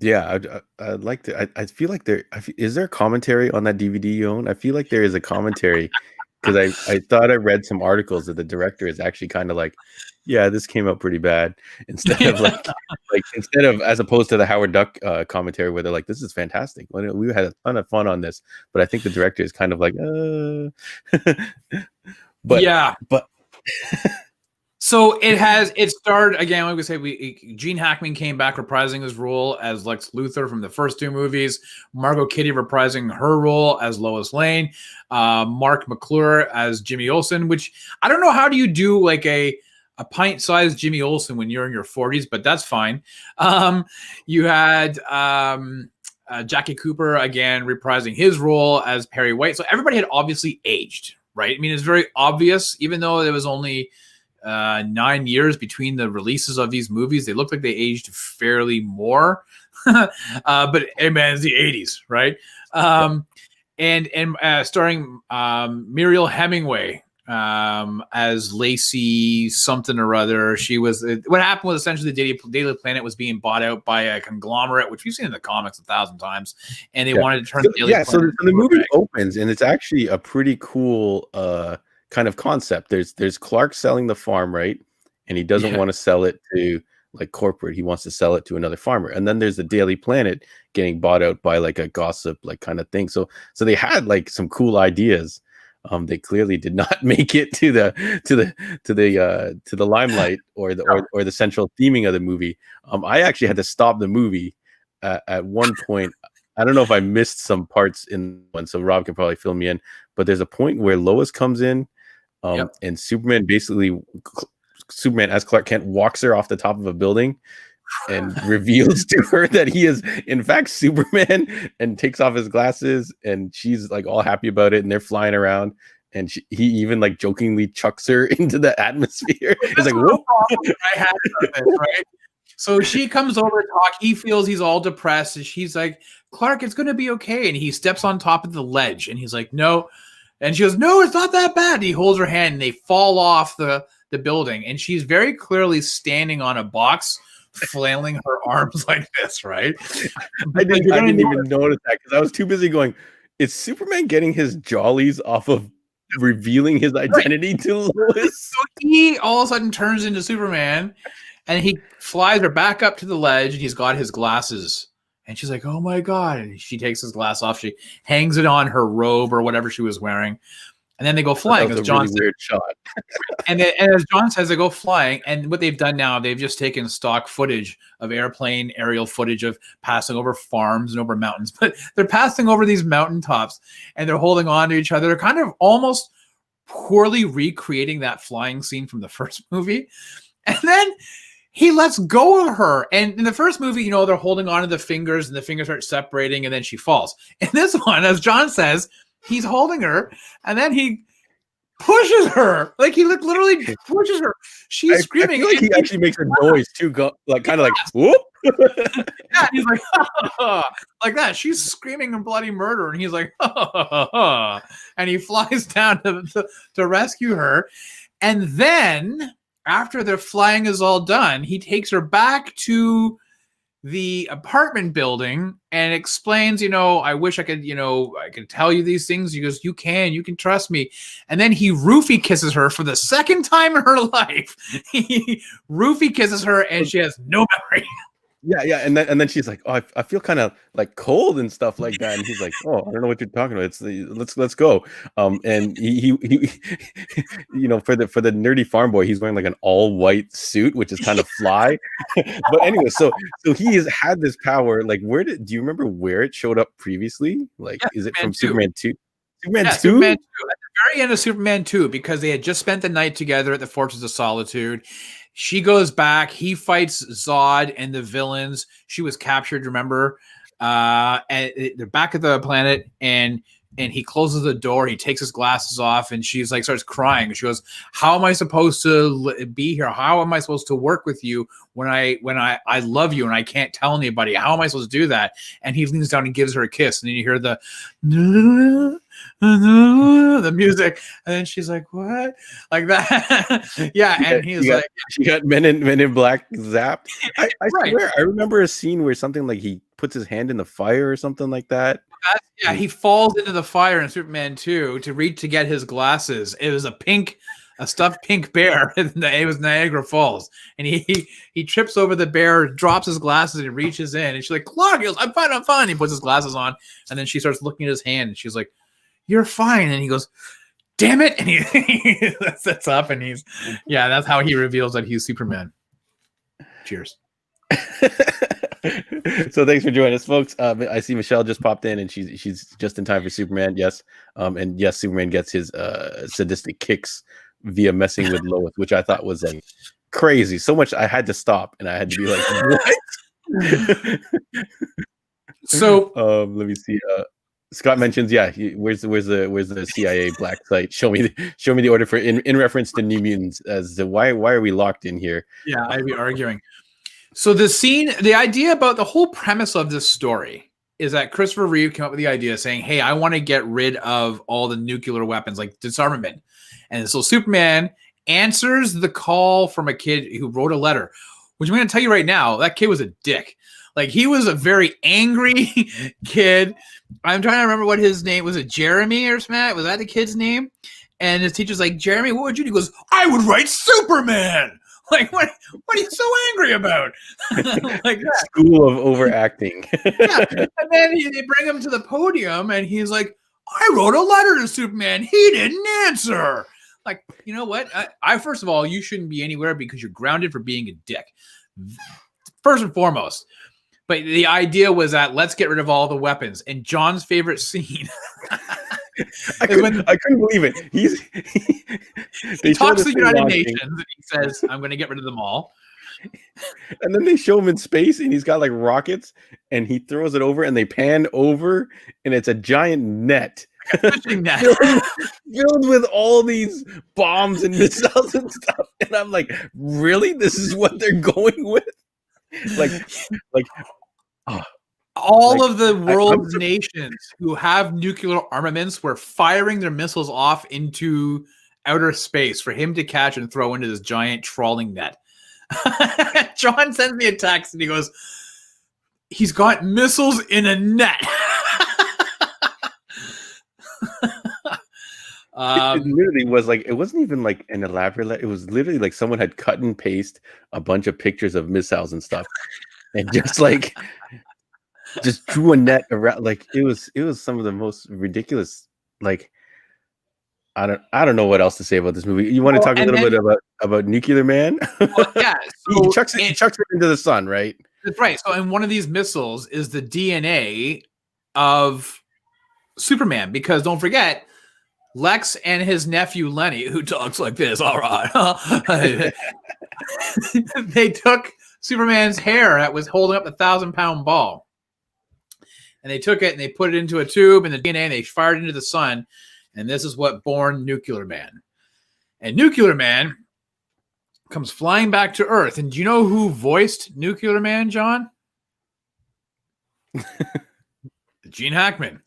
Yeah, I'd like to. I feel like is there commentary on that DVD you own? I feel like there is a commentary, because I thought I read some articles that the director is actually kind of like, yeah, this came out pretty bad, instead of as opposed to the Howard Duck commentary where they're like, this is fantastic. We had a ton of fun on this, but I think the director is kind of like, but yeah, but. So it started again. Like we say, Gene Hackman came back reprising his role as Lex Luthor from the first 2 movies. Margot Kidder reprising her role as Lois Lane. Mark McClure as Jimmy Olsen. Which I don't know, how do you do like a pint-sized Jimmy Olsen when you're in your 40s, but that's fine. You had Jackie Cooper again reprising his role as Perry White. So everybody had obviously aged, right? I mean, it's very obvious, even though there was only 9 years between the releases of these movies. They looked like they aged fairly more. But hey, man, it's the 80s, right? and starring Muriel Hemingway as Lacey something or other. She was what happened was essentially the Daily Planet was being bought out by a conglomerate, which we've seen in the comics 1,000 times, and they wanted to turn the Daily Planet. So the movie opens, and it's actually a pretty cool kind of concept. There's Clark selling the farm, right? And he doesn't want to sell it to like corporate. He wants to sell it to another farmer. And then there's the Daily Planet getting bought out by like a gossip like kind of thing. So they had like some cool ideas. They clearly did not make it to the limelight or the central theming of the movie. I actually had to stop the movie at one point. I don't know if I missed some parts in one, so Rob can probably fill me in. But there's a point where Lois comes in, and Superman as Clark Kent walks her off the top of a building and reveals to her that he is in fact Superman, and takes off his glasses, and she's like all happy about it, and they're flying around, and he even like jokingly chucks her into the atmosphere. It's like, whoa. I had this, right? So she comes over to talk. He feels he's all depressed, and she's like, Clark, it's going to be okay. And he steps on top of the ledge, and he's like, no. And she goes, no, it's not that bad. And he holds her hand, and they fall off the building, and she's very clearly standing on a box, flailing her arms like this, right? I didn't even notice that because I was too busy going, is Superman getting his jollies off of revealing his identity to Lois? So he all of a sudden turns into Superman, and he flies her back up to the ledge, and he's got his glasses. And she's like, oh my God. And she takes his glass off. She hangs it on her robe or whatever she was wearing. And then they go flying. That was a really weird shot. and as John says, they go flying. And what they've done now, they've just taken stock footage of aerial footage of passing over farms and over mountains. But they're passing over these mountaintops, and they're holding on to each other. They're kind of almost poorly recreating that flying scene from the first movie. And then he lets go of her. And in the first movie, they're holding on to the fingers, and the fingers start separating, and then she falls. In this one, as John says, he's holding her, and then he pushes her. Like, he literally pushes her. She's screaming. I feel like he actually makes a noise too, kind of like, whoop. Yeah, he's like, like that. She's screaming in bloody murder, and he's like, and he flies down to rescue her. And then, after the flying is all done, he takes her back to the apartment building and explains, I wish I could tell you these things. He goes, you can trust me. And then he roofie kisses her for the second time in her life. He roofie kisses her, and she has no memory. Yeah, and then she's like, "Oh, I feel kind of like cold and stuff like that." And he's like, "Oh, I don't know what you're talking about. Let's go." And he for the nerdy farm boy, he's wearing like an all white suit, which is kind of fly. But anyway, so he has had this power. Like, do you remember where it showed up previously? Like, is it from Superman 2? Superman 2? Superman 2. At the very end of Superman 2, because they had just spent the night together at the Fortress of Solitude. She goes back. He fights Zod and the villains. She was captured, remember? And they're back at the planet, and he closes the door. He takes his glasses off, and she's like, starts crying. She goes, "How am I supposed to be here? How am I supposed to work with you when I love you and I can't tell anybody? How am I supposed to do that?" And he leans down and gives her a kiss, and then you hear the music, and then she's like, "What?" Like that. Yeah, and he's like, "She got Men in Black zapped." I swear, I remember a scene where something like he puts his hand in the fire or something like that. Yeah, he falls into the fire in Superman 2 to reach to get his glasses. It was a stuffed pink bear. It was Niagara Falls, and he trips over the bear, drops his glasses, and reaches in. And she's like, "Clark," he goes, I'm fine. He puts his glasses on, and then she starts looking at his hand, and she's like, "You're fine." And he goes, "Damn it!" And he sets up, and that's how he reveals that he's Superman. Cheers. So thanks for joining us, folks. I see Michelle just popped in, and she's just in time for Superman. Yes, and yes, Superman gets his sadistic kicks via messing with Lois, which I thought was like crazy. So much I had to stop, and I had to be like, "What?" So let me see. Scott mentions, where's the CIA black site? Show me the order for in reference to New Mutants. As to why are we locked in here? Yeah, I'd be arguing. So the idea about the whole premise of this story is that Christopher Reeve came up with the idea saying, hey, I want to get rid of all the nuclear weapons, like disarmament. And so Superman answers the call from a kid who wrote a letter, which I'm going to tell you right now, that kid was a dick. Like, he was a very angry kid. I'm trying to remember what his name was. It Jeremy or something? Was that the kid's name? And his teacher's like, Jeremy, what would you do? He goes, I would write Superman. Like, what are you so angry about? Like that. School of overacting. Yeah. And then they bring him to the podium, and he's like, I wrote a letter to Superman. He didn't answer. Like, you know what? I first of all, you shouldn't be anywhere because you're grounded for being a dick. First and foremost. But the idea was that let's get rid of all the weapons. And John's favorite scene. I couldn't believe it. He talks to the United Nations and he says, I'm going to get rid of them all. And then they show him in space and he's got like rockets and he throws it over and they pan over and it's a giant net. Fishing net. filled with all these bombs and missiles and stuff. And I'm like, really? This is what they're going with? All of the world's nations who have nuclear armaments were firing their missiles off into outer space for him to catch and throw into this giant trawling net. John sends me a text and he goes, he's got missiles in a net. It literally was like, it wasn't even like an elaborate, it was literally like someone had cut and paste a bunch of pictures of missiles and stuff and just drew a net around. Like it was some of the most ridiculous, like I don't know what else to say about this movie. You want to talk a little bit about Nuclear Man? Well, yeah, so he chucks it into the sun, right? That's right. So in one of these missiles is the DNA of Superman, because don't forget, Lex and his nephew Lenny, who talks like this, all right, they took Superman's hair that was holding up a 1,000-pound ball, and they took it and they put it into a tube and the DNA and they fired it into the sun, and this is what born Nuclear Man. And Nuclear Man comes flying back to Earth, and do you know who voiced Nuclear Man, John? Gene Hackman.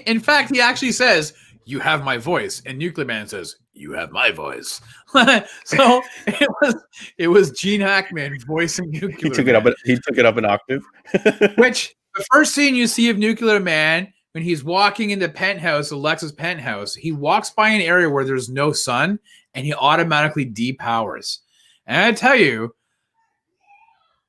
In fact, he actually says, "You have my voice," and Nuclear Man says, "You have my voice." So it was Gene Hackman voicing Nuclear Man. He took it up an octave. Which the first scene you see of Nuclear Man, when he's walking into penthouse, Alexa's penthouse, he walks by an area where there's no sun, and he automatically depowers. And I tell you,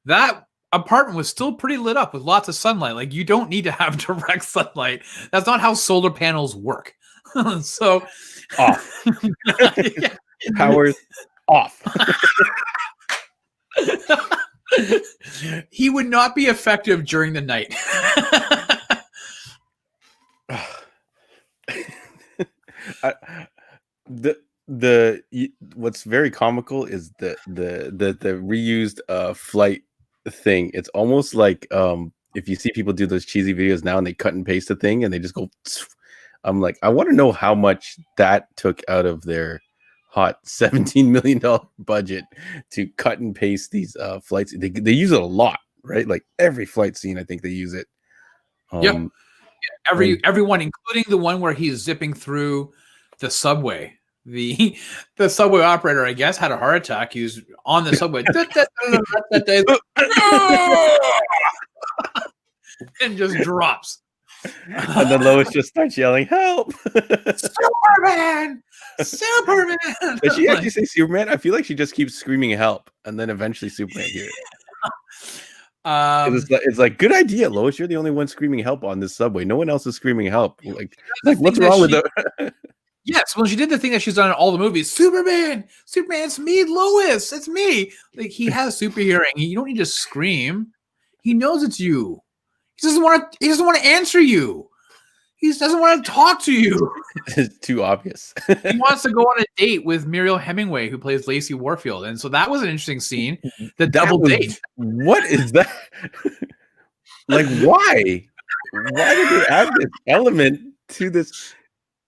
that apartment was still pretty lit up with lots of sunlight. Like, you don't need to have direct sunlight. That's not how solar panels work. So off. Yeah. Powers off. He would not be effective during the night. What's very comical is the reused flight thing. It's almost like if you see people do those cheesy videos now and they cut and paste a thing and they just go. I'm like, I want to know how much that took out of their hot $17 million budget to cut and paste these flights. They use it a lot, right? Like every flight scene, I think they use it. Yep. Everyone, including the one where he's zipping through the subway. The subway operator, I guess, had a heart attack. He was on the subway and just drops. And then Lois just starts yelling, "Help! Superman! Superman!" Did she actually say Superman? I feel like she just keeps screaming help, and then eventually Superman hears it. It's like, good idea, Lois. You're the only one screaming help on this subway. No one else is screaming help. Like what's wrong with her? Yes, well, she did the thing that she's done in all the movies. Superman, it's me, Lois, it's me. Like, he has super hearing. You don't need to scream. He knows it's you. He doesn't want to answer you. He doesn't want to talk to you. It's too obvious. He wants to go on a date with Muriel Hemingway, who plays Lacey Warfield, and so that was an interesting scene. The double date. What is that? Like, why? Why did they add this element to this?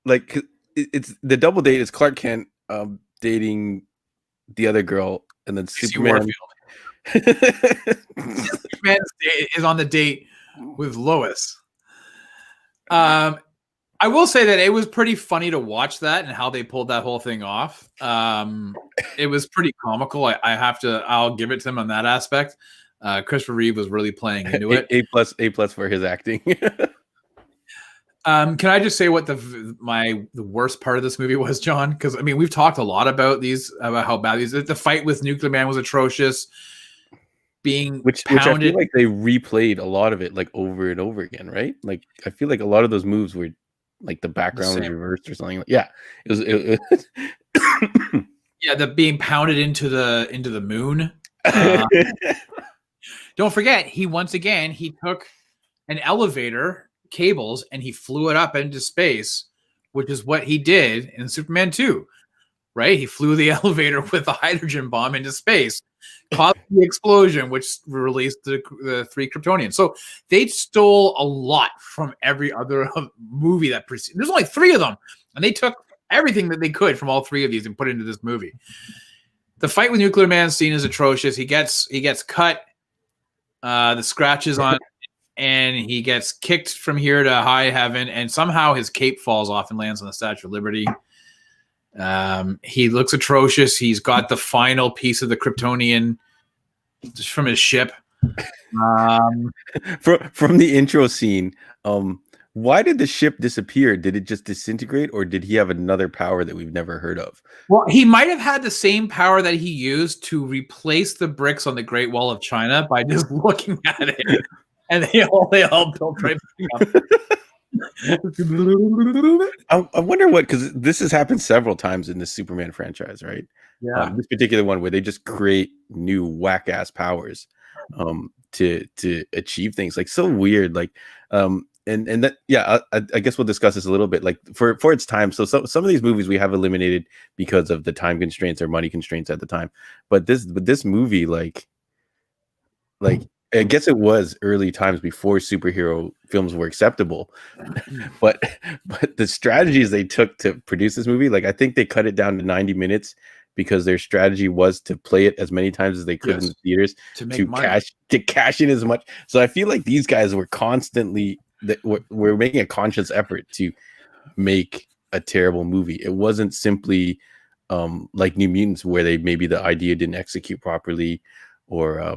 Like, it's the double date is Clark Kent dating the other girl, and then Superman. Superman is on the date with Lois. I will say that it was pretty funny to watch that and how they pulled that whole thing off. It was pretty comical. I'll give it to them on that aspect. Christopher Reeve was really playing into it. A plus for his acting. Can I just say what the worst part of this movie was, John? Because I mean, we've talked a lot about how bad these. The fight with Nuclear Man was atrocious. Which I feel like they replayed a lot of it like over and over again, right? Like I feel like a lot of those moves were like the background was reversed or something. Yeah, it was yeah, the being pounded into the moon. Don't forget, he took an elevator cables and he flew it up into space, which is what he did in Superman 2, right? He flew the elevator with a hydrogen bomb into space, caused the explosion, which released the 3 Kryptonians. So they stole a lot from every other movie that preceded. There's only 3 of them, and they took everything that they could from all 3 of these and put it into this movie. The fight with Nuclear Man scene is atrocious. He gets cut, the scratches on, and he gets kicked from here to high heaven, and somehow his cape falls off and lands on the Statue of Liberty. He looks atrocious. He's got the final piece of the Kryptonian just from his ship. From the intro scene, why did the ship disappear? Did it just disintegrate, or did he have another power that we've never heard of? Well, he might have had the same power that he used to replace the bricks on the Great Wall of China by just looking at it, and they all built right back up. I wonder what, because this has happened several times in the Superman franchise, right? Yeah, this particular one where they just create new whack ass powers to achieve things like so weird, like and that, yeah, I guess we'll discuss this a little bit, like for its time. So some of these movies we have eliminated because of the time constraints or money constraints at the time, but this movie, like I guess it was early times before superhero films were acceptable, but the strategies they took to produce this movie, like I think they cut it down to 90 minutes because their strategy was to play it as many times as they could in the theaters to cash in as much. So I feel like these guys were constantly we're making a conscious effort to make a terrible movie. It wasn't simply like New Mutants where maybe the idea didn't execute properly, or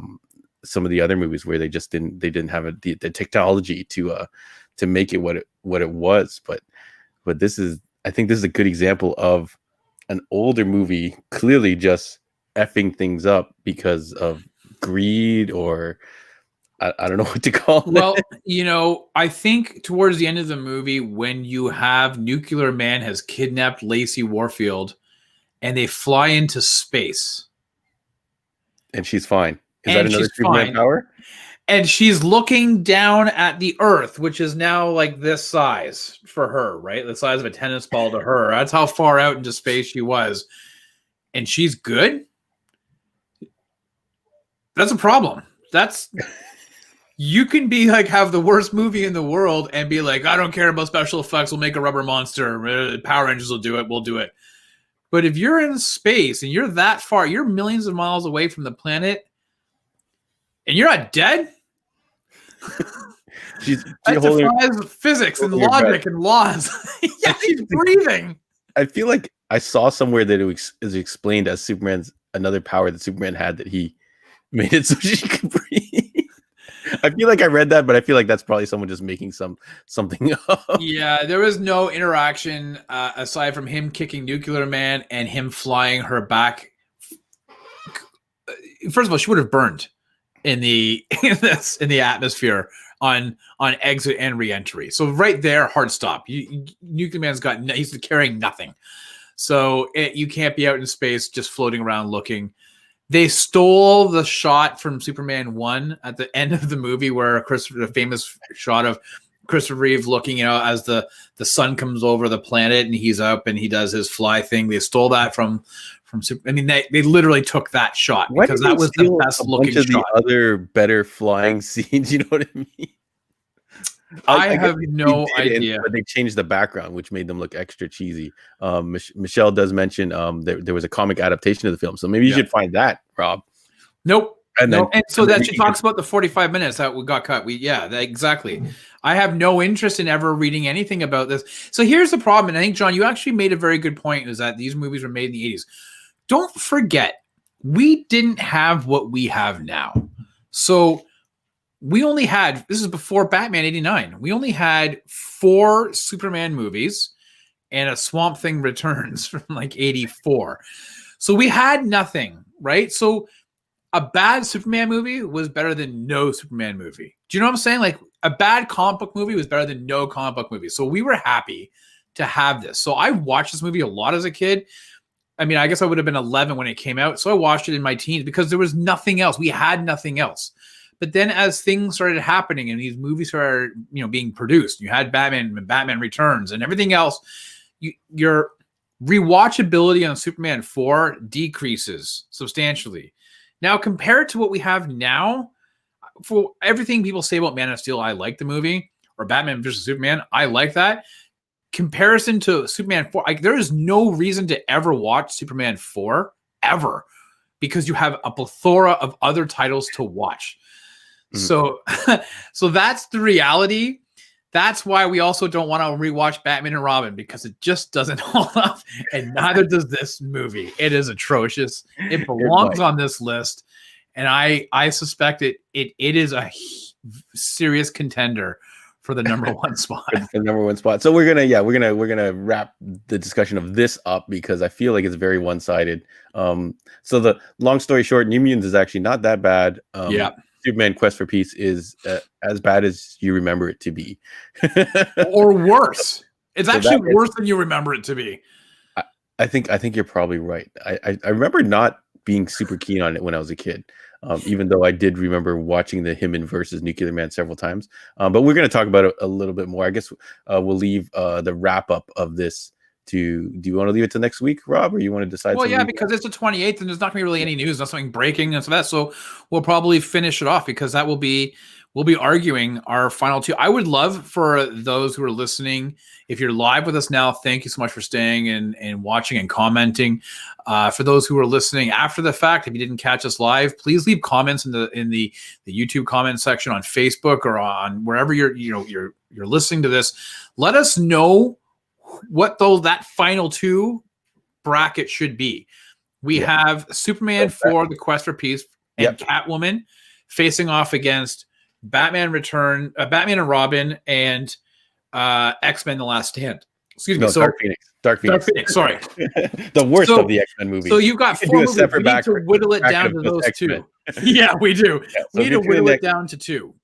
some of the other movies where they didn't have the technology to make it what it was. But I think this is a good example of an older movie clearly just effing things up because of greed, or I don't know what to call it. Well, I think towards the end of the movie, when you have Nuclear Man has kidnapped Lacey Warfield and they fly into space. And she's fine. Is that another Superman power? And she's looking down at the Earth, which is now like this size for her, right? The size of a tennis ball to her. That's how far out into space she was. And she's good? That's a problem. You can be like, have the worst movie in the world and be like, I don't care about special effects. We'll make a rubber monster. Power Rangers will do it. We'll do it. But if you're in space and you're that far, you're millions of miles away from the planet, and you're not dead? That defies physics and logic and laws. Yeah, she's breathing. I feel like I saw somewhere that it is explained as another power that Superman had, that he made it so she could breathe. I feel like I read that, but I feel like that's probably someone just making something up. Yeah, there was no interaction aside from him kicking Nuclear Man and him flying her back. First of all, she would have burned in the atmosphere on exit and re-entry. So right there, hard stop. Nuclear Man's he's carrying nothing. So you can't be out in space just floating around looking. They stole the shot from Superman 1 at the end of the movie where the famous shot of Christopher Reeve looking, as the sun comes over the planet and he's up and he does his fly thing. They stole that from I mean, they literally took that shot because that was the best looking shot. The other better flying scenes, you know what I mean? I have no idea. But they changed the background, which made them look extra cheesy. Michelle does mention there was a comic adaptation of the film, so maybe you should find that, Rob. Nope. And then, so that she talks about the 45 minutes that we got cut. Exactly. I have no interest in ever reading anything about this. So here's the problem, and I think, John, you actually made a very good point, is that these movies were made in the 80s. Don't forget, we didn't have what we have now. So we only had, this is before Batman 89, we only had 4 Superman movies and a Swamp Thing Returns from like 84. So we had nothing, right? So a bad Superman movie was better than no Superman movie. Do you know what I'm saying? Like, a bad comic book movie was better than no comic book movie. So we were happy to have this. So I watched this movie a lot as a kid. I mean, I guess I would have been 11 when it came out. So I watched it in my teens because there was nothing else. We had nothing else. But then as things started happening and these movies started, being produced, you had Batman and Batman Returns and everything else, your rewatchability on Superman 4 decreases substantially. Now, compared to what we have now, for everything people say about Man of Steel, I like the movie, or Batman versus Superman, I like that. Comparison to Superman 4, there is no reason to ever watch Superman 4, ever, because you have a plethora of other titles to watch. So that's the reality. That's why we also don't want to rewatch Batman and Robin, because it just doesn't hold up, and neither does this movie. It is atrocious. It belongs on this list, and I suspect it is a serious contender for the number 1 spot. The number 1 spot. So we're gonna wrap the discussion of this up, because I feel like it's very one-sided. So the long story short, New Mutants is actually not that bad. Superman Quest for Peace is as bad as you remember it to be. Or worse. It's actually worse than you remember it to be. I think you're probably right. I remember not being super keen on it when I was a kid, even though I did remember watching the him versus Nuclear Man several times. But we're going to talk about it a little bit more. I guess we'll leave the wrap up of this do you want to leave it to next week, Rob, or you want to decide? Well, yeah, because it's the 28th and there's not going to be really any news, not something breaking and so that. So we'll probably finish it off, because we'll be arguing our final 2. I would love for those who are listening, if you're live with us now, thank you so much for staying and watching and commenting. For those who are listening after the fact, if you didn't catch us live, please leave comments in the YouTube comment section on Facebook or on wherever you're listening to this. Let us know what that final 2 bracket should be. We have Superman 4, The Quest for Peace, and Catwoman facing off against Batman and Robin, and X-Men: The Last Stand. Excuse me. So Dark Phoenix. Sorry, the worst of the X-Men movies. So you've got 4 movies. We need to whittle it down to those X-Men. 2. Yeah, we do. Yeah, so we need to whittle it down to 2.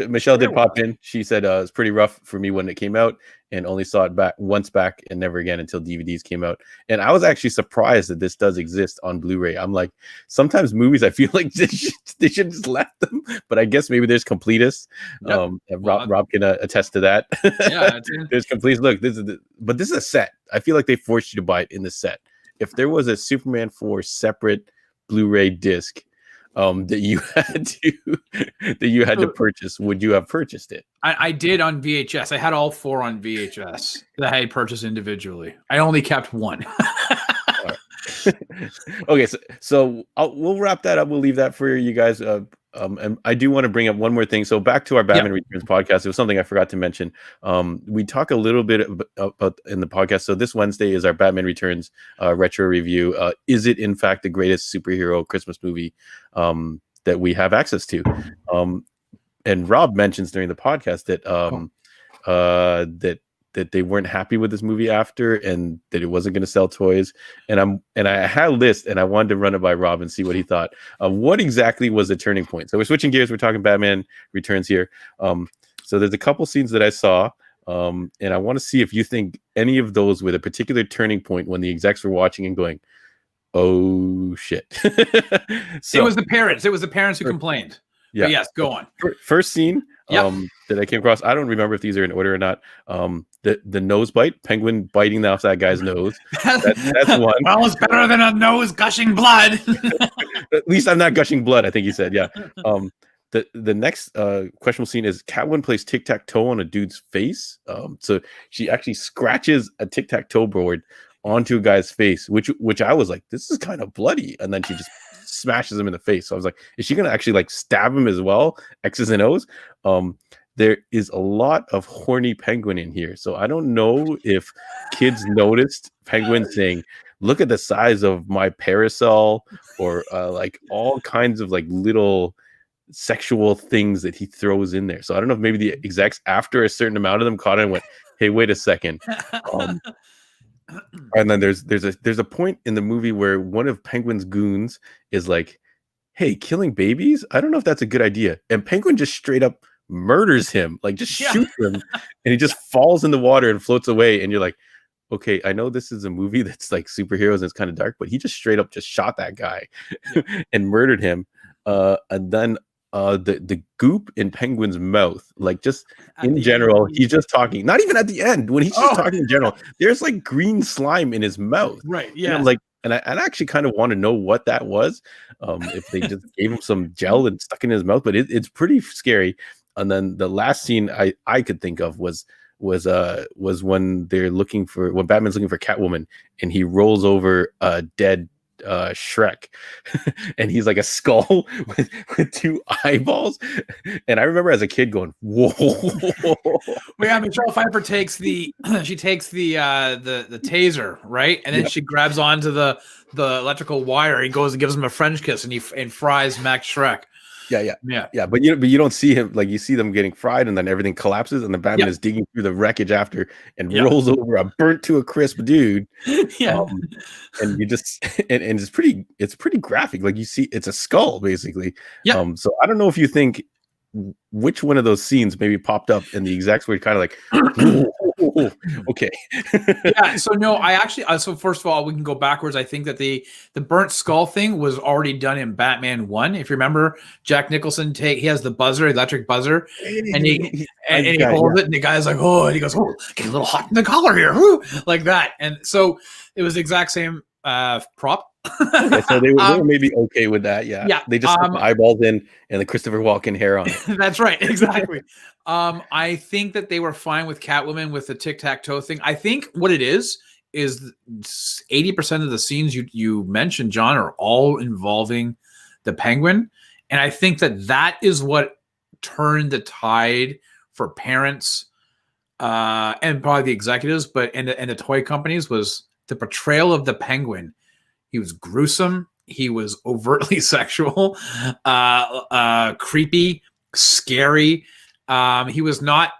Michelle did pop in. She said it was pretty rough for me when it came out, and only saw it once back and never again until DVDs came out. And I was actually surprised that this does exist on Blu-ray. I'm like, sometimes movies I feel like they should just left them, but I guess maybe there's completists. Yep. Rob can attest to that. Yeah, there's completists. Look, this is a set. I feel like they forced you to buy it in the set. If there was a Superman 4 separate Blu-ray disc that you had to purchase, would you have purchased it? I did on VHS. I had all 4 on VHS that I had purchased individually. I only kept 1. Okay, so we'll wrap that up. We'll leave that for you guys. And I do want to bring up one more thing. So back to our Batman Returns podcast. It was something I forgot to mention. We talk a little bit about in the podcast. So this Wednesday is our Batman Returns retro review. Is it in fact the greatest superhero Christmas movie that we have access to? And Rob mentions during the podcast that they weren't happy with this movie after, and that it wasn't going to sell toys. And I had a list, and I wanted to run it by Rob and see what he thought. What exactly was the turning point? So we're switching gears. We're talking Batman Returns here. So there's a couple scenes that I saw, and I want to see if you think any of those were a particular turning point when the execs were watching and going, "Oh shit!" So, it was the parents who complained. Yeah. But yes, go on. First scene that I came across. I don't remember if these are in order or not. The nose bite, penguin biting off that guy's nose. That's one. Well, it's better than a nose gushing blood. At least I'm not gushing blood, I think he said. Yeah. The next questionable scene is Catwoman plays tic-tac-toe on a dude's face. So she actually scratches a tic-tac-toe board onto a guy's face, which I was like, this is kind of bloody. And then she just smashes him in the face. So I was like, is she gonna actually like stab him as well? X's and O's. There is a lot of horny penguin in here, so I don't know if kids noticed Penguin saying, "Look at the size of my parasol," or like all kinds of like little sexual things that he throws in there. So I don't know if maybe the execs, after a certain amount of them, caught it and went, "Hey, wait a second." And then there's a point in the movie where one of Penguin's goons is like, "Hey, killing babies? I don't know if that's a good idea." And Penguin just straight up murders him, like just shoots him, and he just falls in the water and floats away. And you're like, okay, I know this is a movie that's like superheroes and it's kind of dark, but he just straight up just shot that guy and murdered him. And then the goop in Penguin's mouth, like just in general, he's just talking, not even at the end, when he's just talking in general, there's like green slime in his mouth. Right. Yeah. And I'm like, and I actually kind of want to know what that was. If they just gave him some gel and stuck in his mouth, but it's pretty scary. And then the last scene I could think of was when when Batman's looking for Catwoman, and he rolls over a dead Shrek, and he's like a skull with two eyeballs. And I remember as a kid going, "Whoa!" Well, yeah, Michelle Pfeiffer takes the taser, right, and then she grabs onto the electrical wire. He goes and gives him a French kiss, and fries Max Shrek. Yeah. But you don't see him, like you see them getting fried, and then everything collapses, and the Batman is digging through the wreckage after and rolls over a burnt to a crisp dude. And you just and it's pretty graphic. Like you see, it's a skull basically. So I don't know if you think which one of those scenes maybe popped up, and the execs were kind of like, okay. So no, I actually, so first of all, we can go backwards. I think that the burnt skull thing was already done in Batman 1. If you remember, Jack Nicholson he has the buzzer, electric buzzer, and he holds it, and the guy's like, "Oh," and he goes, "Oh, get a little hot in the collar here," like that. And so it was the exact same prop. Okay, so they were maybe okay with that. They just put the eyeballs in and the Christopher Walken hair on it. That's right, exactly. I think that they were fine with Catwoman with the Tic-Tac-Toe thing. I think what it is 80% of the scenes you mentioned, John, are all involving the Penguin, and I think that is what turned the tide for parents and probably the executives, and the toy companies, was the portrayal of the Penguin. He was gruesome. He was overtly sexual, creepy, scary. He was not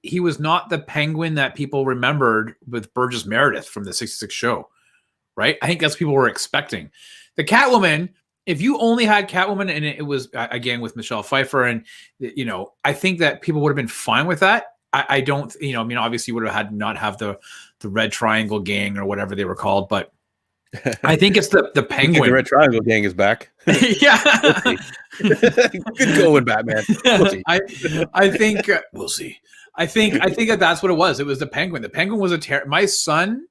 the Penguin that people remembered with Burgess Meredith from the 66 show, right? I think that's what people were expecting. The Catwoman, if you only had Catwoman and it was, again, with Michelle Pfeiffer, and, I think that people would have been fine with that. I don't, obviously you would have not have the Red Triangle Gang or whatever they were called, but I think it's the Penguin. The Red Triangle Gang is back. Good going, Batman. We'll see. I think we'll see. I think that's what it was. It was the Penguin. The Penguin was my son,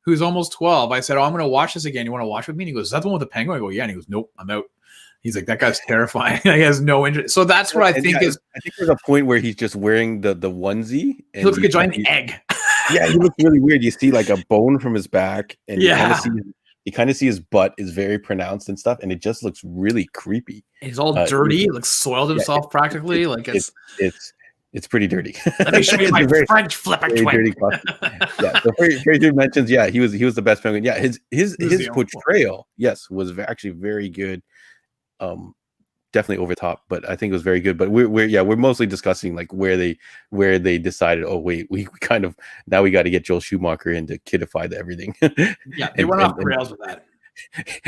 who's almost 12. I said, "Oh, I'm going to watch this again. You want to watch with me?" And he goes, "Is that the one with the Penguin?" I go, "Yeah." And he goes, "Nope, I'm out." He's like, "That guy's terrifying." He has no interest. So that's what I think is. I think there's a point where he's just wearing the onesie. And he looks like a giant egg. Yeah, he looks really weird. You see like a bone from his back, and you kind of see his butt is very pronounced and stuff, and it just looks really creepy. He's all dirty. He looks soiled himself practically. It's pretty dirty. Let me show you my French flipper twin. So Freddy Dude mentions, he was the best Penguin. Yeah, his portrayal, was actually very good. Definitely over top, but I think it was very good. But we're mostly discussing like where they decided, oh wait, we kind of now we got to get Joel Schumacher in to kidify everything. They went off the rails with that.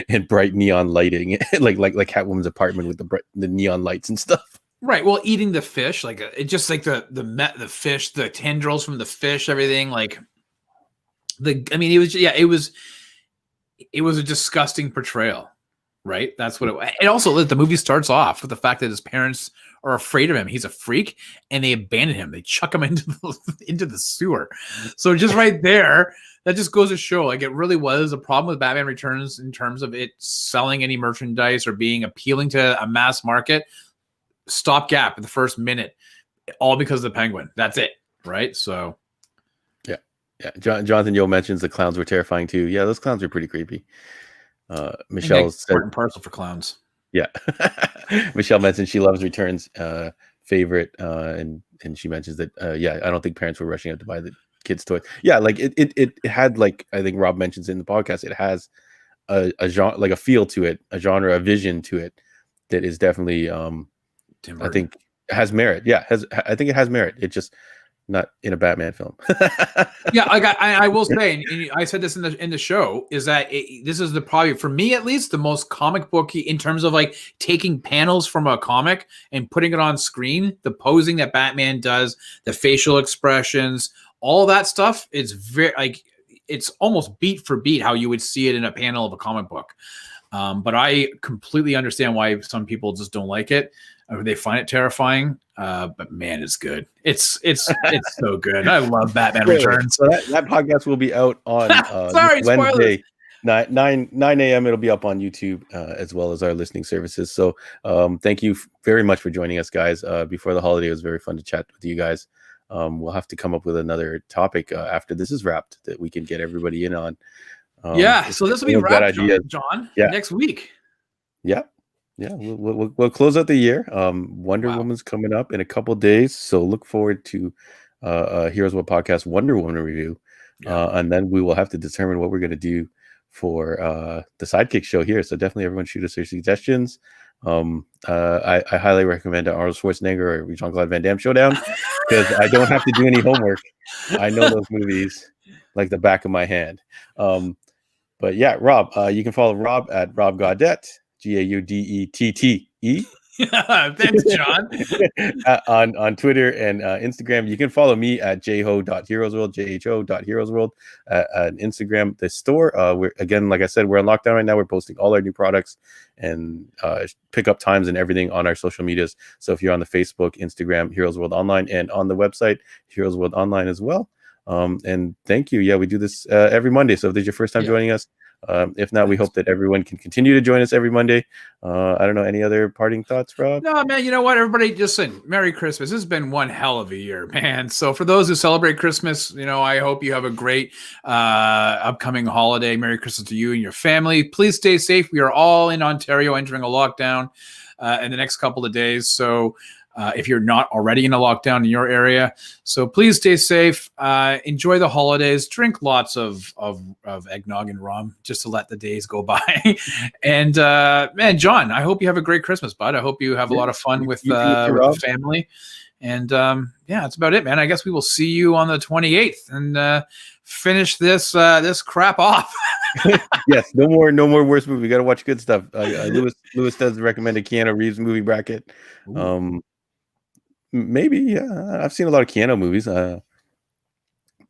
And bright neon lighting, like Catwoman's apartment with the neon lights and stuff. Right. Well, eating the fish, like it just like the fish, the tendrils from the fish, everything. Like it was a disgusting portrayal. Right. That's what it was. And also the movie starts off with the fact that his parents are afraid of him. He's a freak, and they abandon him. They chuck him into the sewer. So just right there, that just goes to show, like, it really was a problem with Batman Returns in terms of it selling any merchandise or being appealing to a mass market. Stopgap in the first minute, all because of the Penguin. That's it. Right. So. Yeah. Jonathan Yo mentions the clowns were terrifying too. Yeah. Those clowns were pretty creepy. Michelle said, part and parcel for clowns. Yeah. Michelle mentioned she loves Returns favorite, and she mentions that I don't think parents were rushing out to buy the kids' toys. Yeah, like it had, like, I think Rob mentions in the podcast, it has a genre, like a feel to it, a genre, a vision to it that is definitely I think has merit. Yeah, I think it has merit. It just not in a Batman film. Yeah, I will say, and I said this in the show, is that this is probably, for me at least, the most comic booky in terms of like taking panels from a comic and putting it on screen. The posing that Batman does, the facial expressions, all that stuff. It's very, like, it's almost beat for beat how you would see it in a panel of a comic book. But I completely understand why some people just don't like it, or they find it terrifying. But man, it's good. It's so good. I love Batman Returns. So that podcast will be out on Wednesday, 9 a.m. It'll be up on YouTube as well as our listening services. So thank you very much for joining us, guys. Before the holiday, it was very fun to chat with you guys. We'll have to come up with another topic after this is wrapped that we can get everybody in on. So this will be wrapped, John, next week. Yeah, we'll close out the year. Wonder Woman's coming up in a couple days, so look forward to Heroes World Podcast Wonder Woman review, and then we will have to determine what we're going to do for the Sidekicks show here. So definitely, everyone shoot us your suggestions. I highly recommend Arnold Schwarzenegger or Jean-Claude Van Damme Showdown, because I don't have to do any homework. I know those movies like the back of my hand. But yeah, Rob, you can follow Rob at Rob Gaudette, Gaudette. Thanks, John. on Twitter and Instagram. You can follow me at jho.heroesworld, jho.heroesworld on Instagram. The store, we're, again, like I said, we're on lockdown right now. We're posting all our new products and pickup times and everything on our social medias. So if you're on the Facebook, Instagram, Heroes World Online, and on the website, Heroes World Online as well. And thank you. Yeah, we do this every Monday. So if this is your first time joining us, if not, we hope that everyone can continue to join us every Monday. I don't know, any other parting thoughts, Rob? No, man, you know what? Everybody just listen, Merry Christmas. This has been one hell of a year, man. So for those who celebrate Christmas, you know, I hope you have a great upcoming holiday. Merry Christmas to you and your family. Please stay safe. We are all in Ontario entering a lockdown in the next couple of days. So if you're not already in a lockdown in your area. So please stay safe. Enjoy the holidays. Drink lots of eggnog and rum just to let the days go by. And man, John, I hope you have a great Christmas, bud. I hope you have a lot of fun with the family. And that's about it, man. I guess we will see you on the 28th and finish this crap off. Yes, no more worse movie. We got to watch good stuff. Lewis does recommend a Keanu Reeves movie bracket. Maybe, yeah. I've seen a lot of Keanu movies,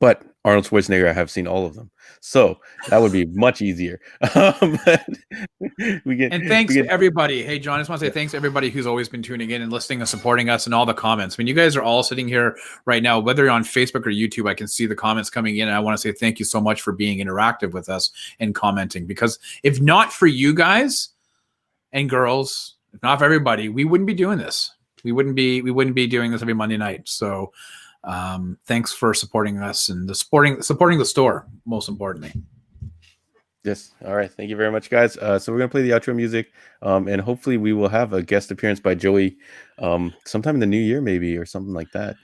but Arnold Schwarzenegger, I have seen all of them, so that would be much easier. And thanks to everybody. Hey, John, I just want to say thanks to everybody who's always been tuning in and listening and supporting us and all the comments. I mean, you guys are all sitting here right now, whether you're on Facebook or YouTube, I can see the comments coming in, and I want to say thank you so much for being interactive with us and commenting, because if not for you guys and girls, if not for everybody, we wouldn't be doing this. We wouldn't be doing this every Monday night. So thanks for supporting us and supporting the store, most importantly. Yes. All right. Thank you very much, guys. So we're going to play the outro music, and hopefully we will have a guest appearance by Joey sometime in the new year, maybe, or something like that.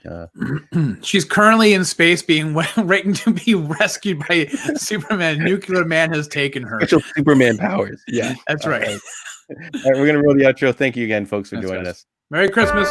She's currently in space being waiting to be rescued by Superman. Nuclear Man has taken her. Special Superman powers. Yeah. That's right. All right. We're going to roll the outro. Thank you again, folks, for joining us. Merry Christmas.